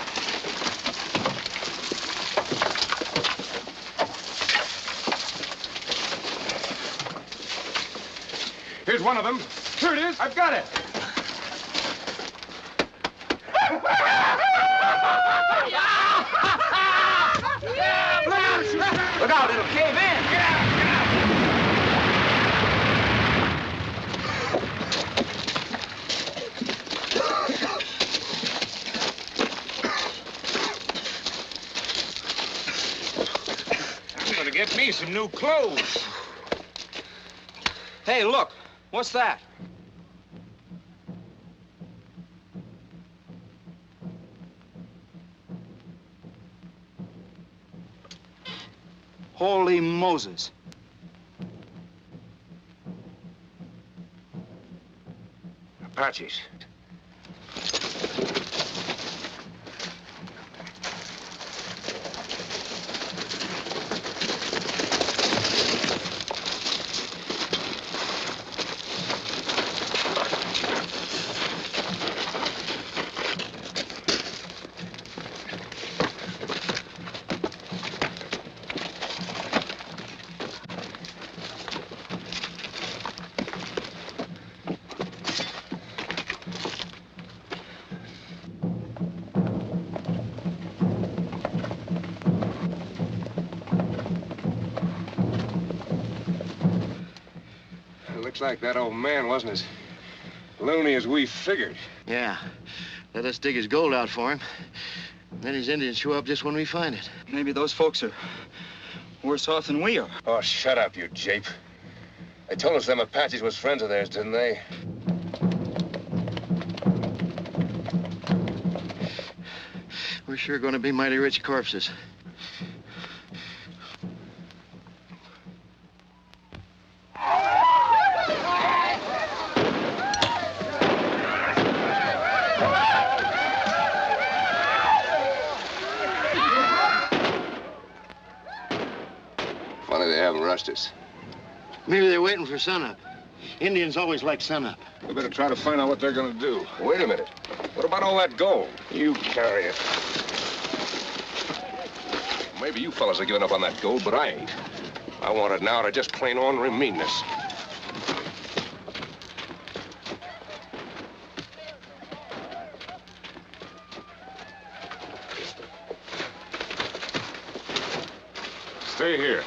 Here's one of them. Here it is. I've got it. Look out, it'll cave in. Get out, get out. I'm gonna get me some new clothes. Hey, look. What's that? Holy Moses. Apaches. Looks like that old man wasn't as loony as we figured. Yeah. Let us dig his gold out for him. Then his Indians show up just when we find it. Maybe those folks are worse off than we are. Oh, shut up, you jape. They told us them Apaches was friends of theirs, didn't they? We're sure going to be mighty rich corpses. Funny they haven't rushed us. Maybe they're waiting for sunup. Indians always like sunup. We better try to find out what they're gonna do. Wait a minute. What about all that gold? You carry it. Maybe you fellas are giving up on that gold, but I ain't. I want it now to just plain ornery meanness. Stay here.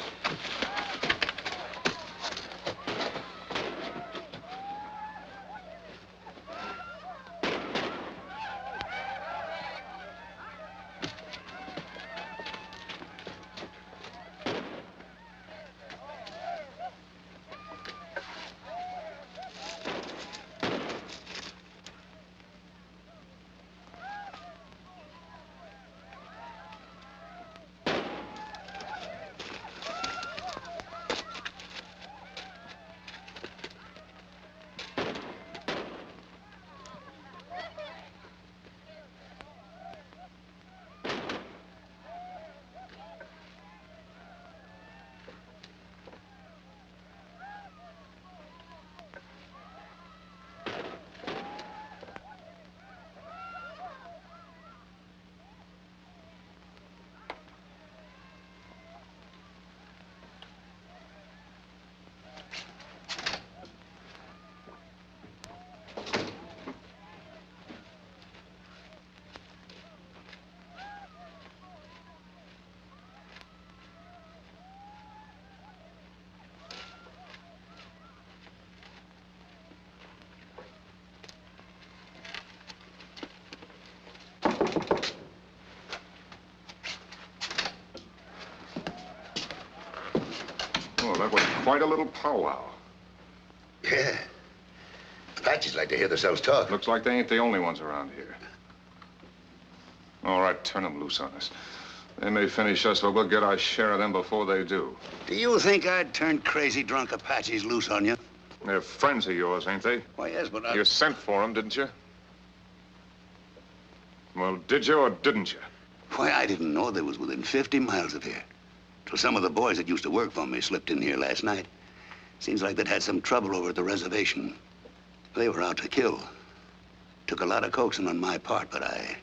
Oh, that was quite a little powwow. Yeah. Apaches like to hear themselves talk. Looks like they ain't the only ones around here. All right, turn them loose on us. They may finish us, but we'll get our share of them before they do. Do you think I'd turn crazy drunk Apaches loose on you? They're friends of yours, ain't they? Why, yes, but You sent for them, didn't you? Well, did you or didn't you? Why, I didn't know they was within 50 miles of here. Till some of the boys that used to work for me slipped in here last night. Seems like they'd had some trouble over at the reservation. They were out to kill. Took a lot of coaxing on my part, but I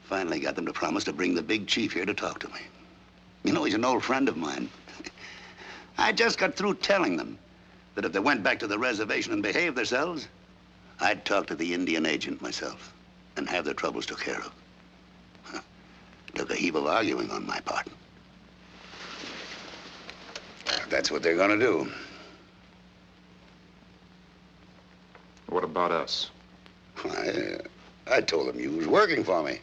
finally got them to promise to bring the big chief here to talk to me. You know, he's an old friend of mine. I just got through telling them that if they went back to the reservation and behaved themselves, I'd talk to the Indian agent myself and have their troubles took care of. Huh. Took a heap of arguing on my part. That's what they're gonna do. What about us? I told them you was working for me.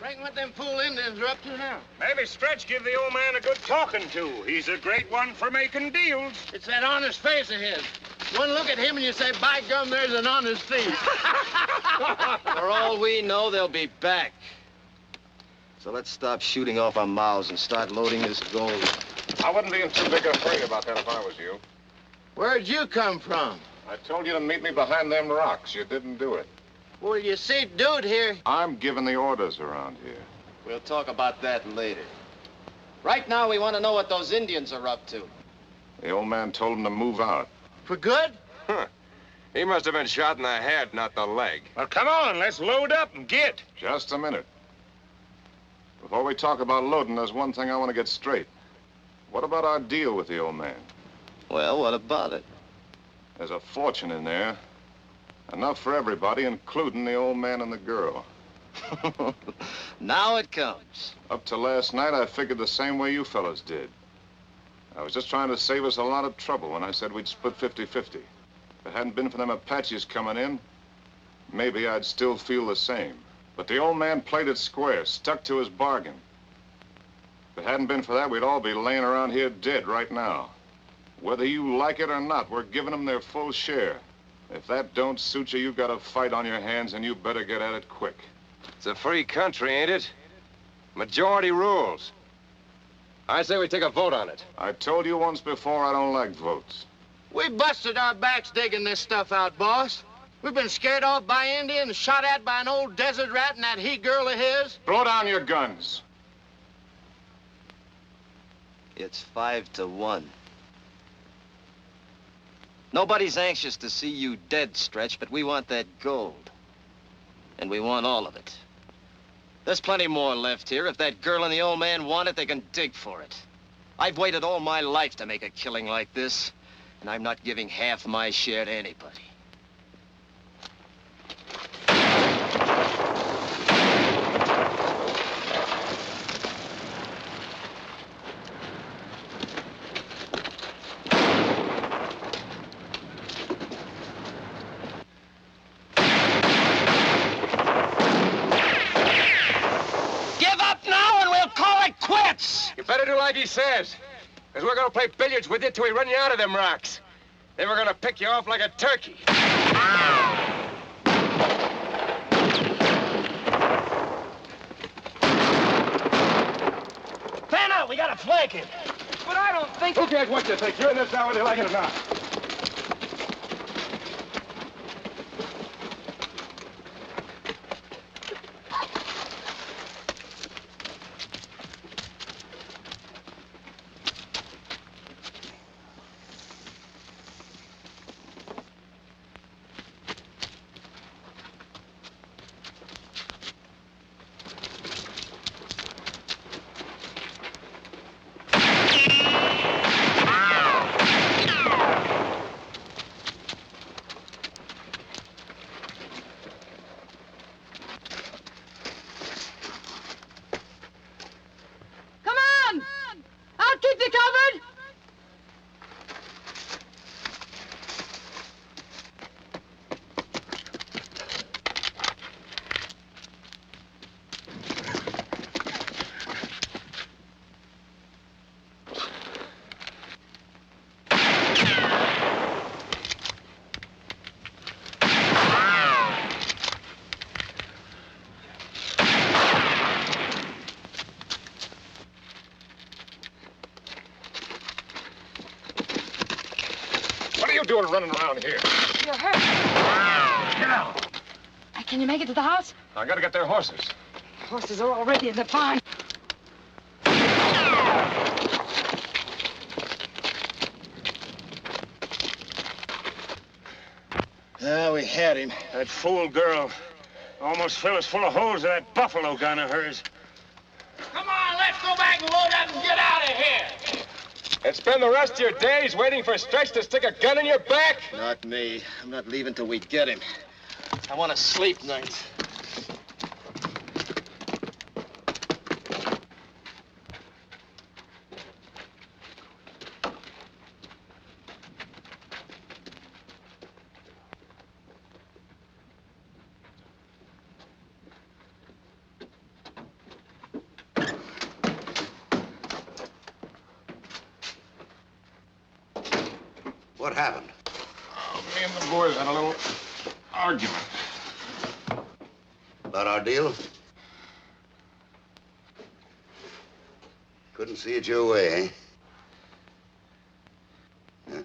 Reckon what them fool Indians are up to now. Maybe Stretch give the old man a good talking to. He's a great one for making deals. It's that honest face of his. One look at him and you say, by gum, there's an honest thief. For all we know, they'll be back. So let's stop shooting off our mouths and start loading this gold. I wouldn't be in too big a hurry about that if I was you. Where'd you come from? I told you to meet me behind them rocks. You didn't do it. Well, you see, dude here. I'm giving the orders around here. We'll talk about that later. Right now, we want to know what those Indians are up to. The old man told him to move out. For good? Huh. He must have been shot in the head, not the leg. Well, come on, let's load up and get. Just a minute. Before we talk about loading, there's one thing I want to get straight. What about our deal with the old man? Well, what about it? There's a fortune in there. Enough for everybody, including the old man and the girl. Now it comes. Up to last night, I figured the same way you fellas did. I was just trying to save us a lot of trouble when I said we'd split 50-50. If it hadn't been for them Apaches coming in, maybe I'd still feel the same. But the old man played it square, stuck to his bargain. If it hadn't been for that, we'd all be laying around here dead right now. Whether you like it or not, we're giving them their full share. If that don't suit you, you've got a fight on your hands, and you better get at it quick. It's a free country, ain't it? Majority rules. I say we take a vote on it. I told you once before I don't like votes. We busted our backs digging this stuff out, boss. We've been scared off by Indians, shot at by an old desert rat and that he-girl of his. Blow down your guns. It's 5-1. Nobody's anxious to see you dead, Stretch, but we want that gold. And we want all of it. There's plenty more left here. If that girl and the old man want it, they can dig for it. I've waited all my life to make a killing like this, and I'm not giving half my share to anybody. You better do like he says, because we're gonna play billiards with you till we run you out of them rocks. Then we're gonna pick you off like a turkey. Fan out, we gotta flank him. But I don't think... Who cares what you think? You're in this now whether you like it or not. doing running around here? You're hurt. Get out! Can you make it to the house? I gotta get their horses. Horses are already in the barn. We had him. That fool girl almost filled us full of holes of that buffalo gun of hers. Come on, let's go back and load up and get out of here. And spend the rest of your days waiting for Stretch to stick a gun in your back? Not me. I'm not leaving till we get him. I want to sleep nights. What happened? Me and the boys had a little argument. About our deal? Couldn't see it your way, eh?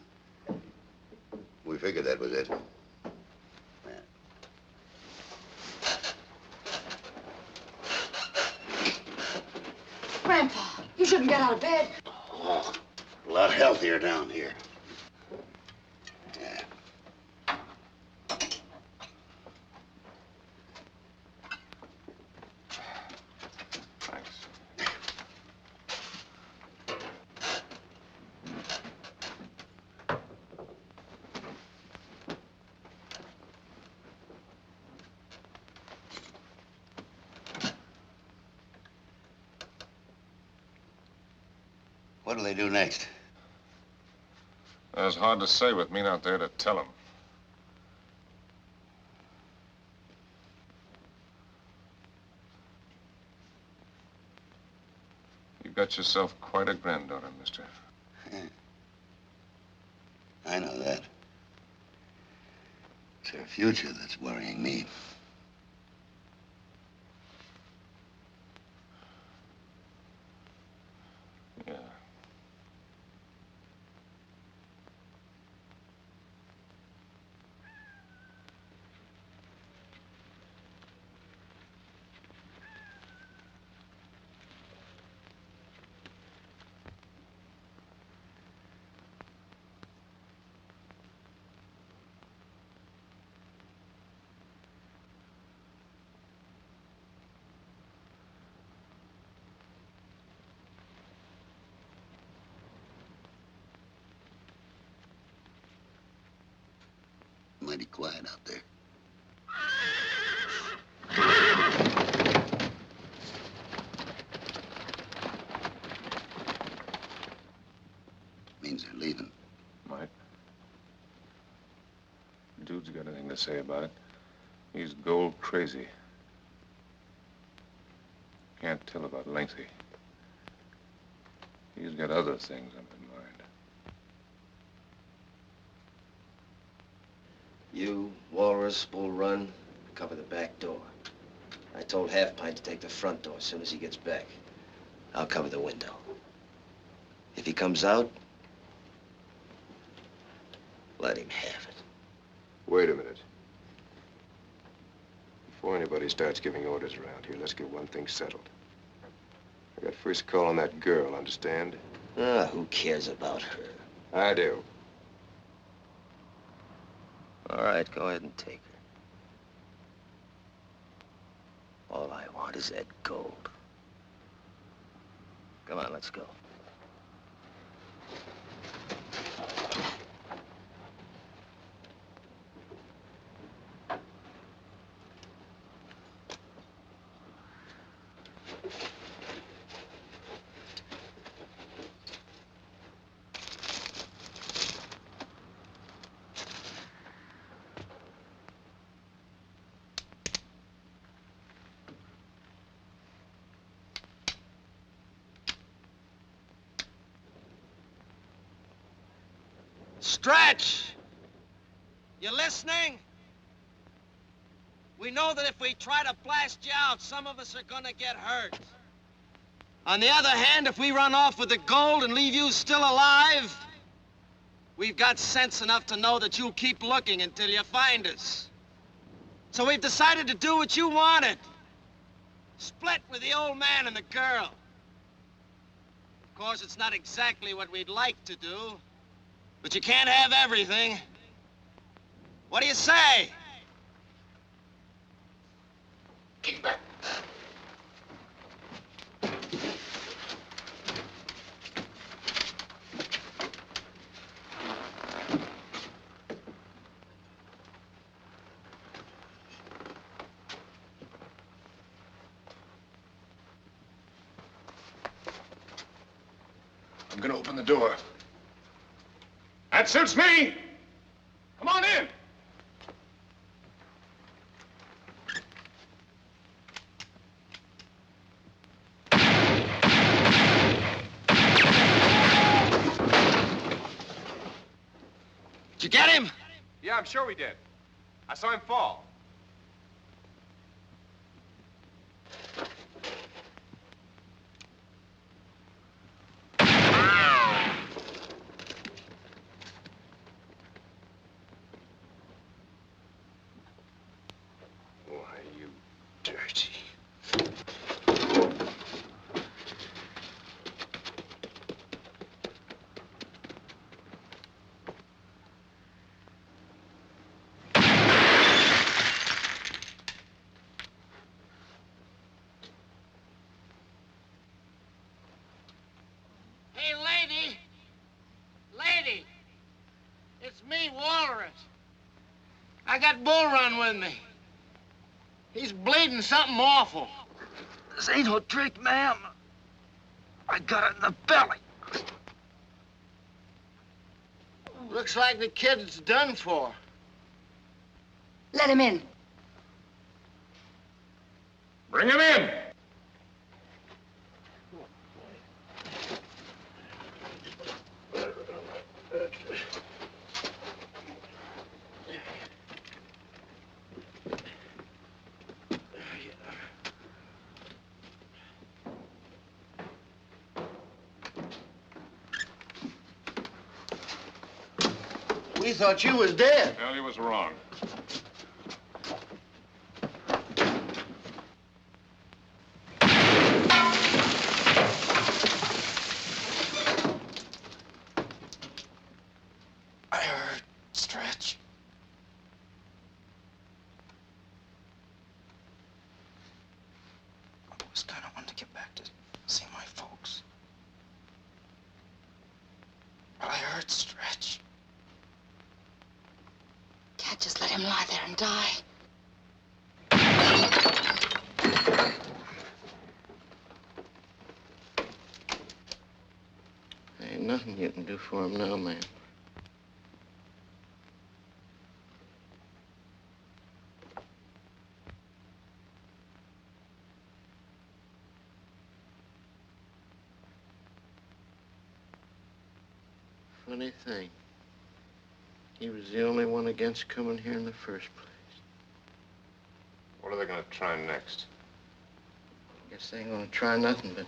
Yeah. We figured that was it. Grandpa, you shouldn't get out of bed. Oh, a lot healthier down here. Yeah. Thanks. What'll they do next? That's hard to say with me not there to tell them. You've got yourself quite a granddaughter, mister. Yeah. I know that. It's her future that's worrying me. Yeah. Mighty quiet out there. Means they're leaving. Might. Dude's got anything to say about it. He's gold crazy. Can't tell about lengthy. He's got other things on his mind. You, Walrus, Bull Run, cover the back door. I told Half Pint to take the front door as soon as he gets back. I'll cover the window. If he comes out, let him have it. Wait a minute. Before anybody starts giving orders around here, let's get one thing settled. I got first call on that girl, understand? Who cares about her? I do. All right, go ahead and take her. All I want is that gold. Come on, let's go. Stretch! You listening? We know that if we try to blast you out, some of us are gonna get hurt. On the other hand, if we run off with the gold and leave you still alive, we've got sense enough to know that you'll keep looking until you find us. So we've decided to do what you wanted. Split with the old man and the girl. Of course, it's not exactly what we'd like to do, but you can't have everything. What do you say? Get back. I'm gonna open the door. That suits me. Come on in. Did you get him? Yeah, I'm sure we did. I saw him fall. Why, you dirty. Hey, lady! Lady! It's me, Walrus. I got Bull Run with me. He's bleeding something awful. This ain't no trick, ma'am. I got it in the belly. Looks like the kid's done for. Let him in. Bring him in. We thought you was dead. Well, he was wrong. I heard Stretch. I was kind of wanting to get back to see my folks. But I heard Stretch. Can't just let him lie there and die. Ain't nothing you can do for him now, man. Funny thing. He was the only one against coming here in the first place. What are they going to try next? Guess they ain't gonna try nothing but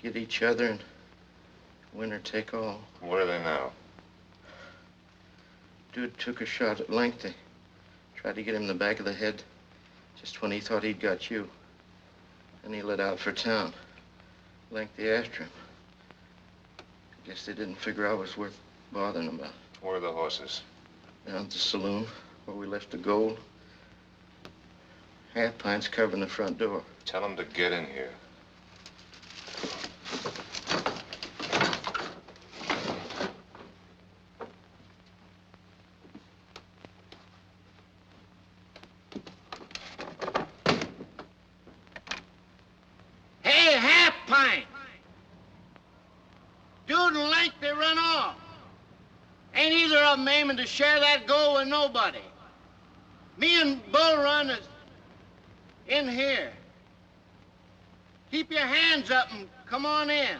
get each other and win or take all. Where are they now? Dude took a shot at Lengthy. Tried to get him in the back of the head just when he thought he'd got you. And he lit out for town. Lengthy after him. Guess they didn't figure I was worth bothering about. Where are the horses? Down at the saloon where we left the gold. Half pint's covering the front door. Tell them to get in here. Hey, half pint! Dude and Lengthy run off. Ain't either of them aiming to share that gold with nobody. Me and Bull Run is in here. Keep your hands up and come on in.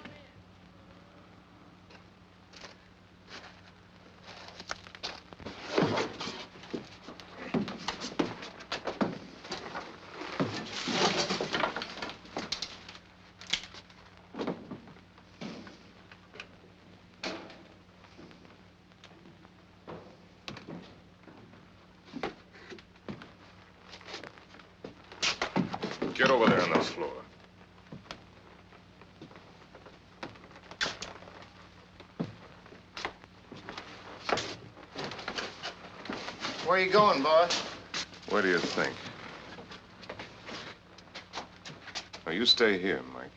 Get over there on the floor. Where you going, boss? Where do you think? Now, you stay here, Mike.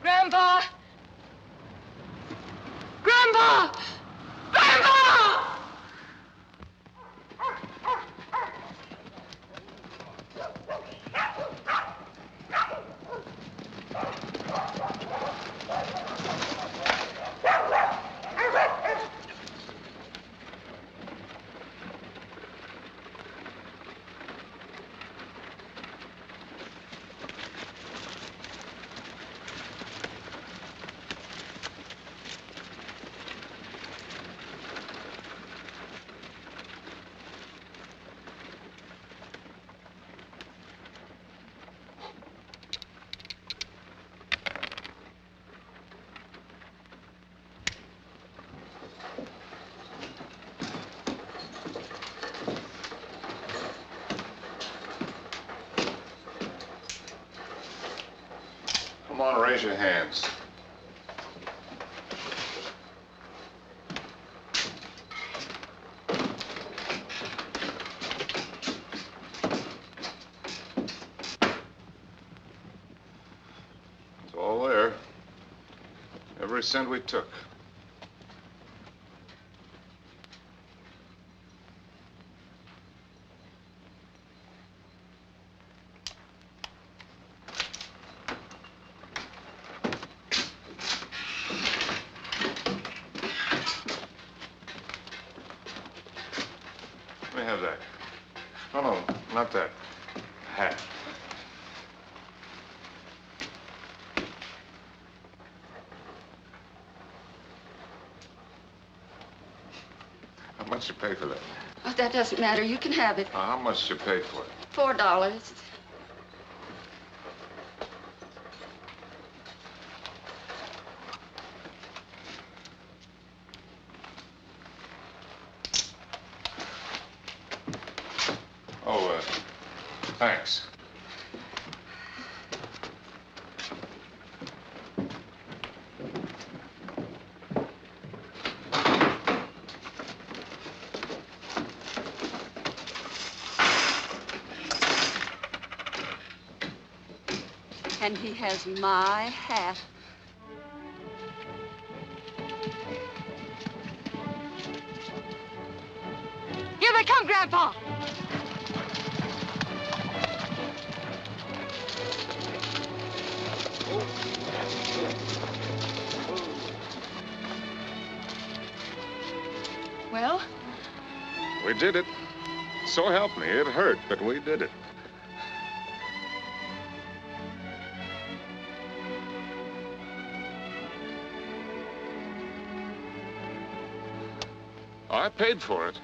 Grandpa! Grandpa! Grandpa! Come on, raise your hands. It's all there. Every cent we took. Let me have that. No, not that. Hat. How much you pay for that? Oh, that doesn't matter. You can have it. How much you pay for it? $4. Oh, thanks. And he has my hat. Here they come, Grandpa! Well? We did it. So help me, it hurt, but we did it. I paid for it.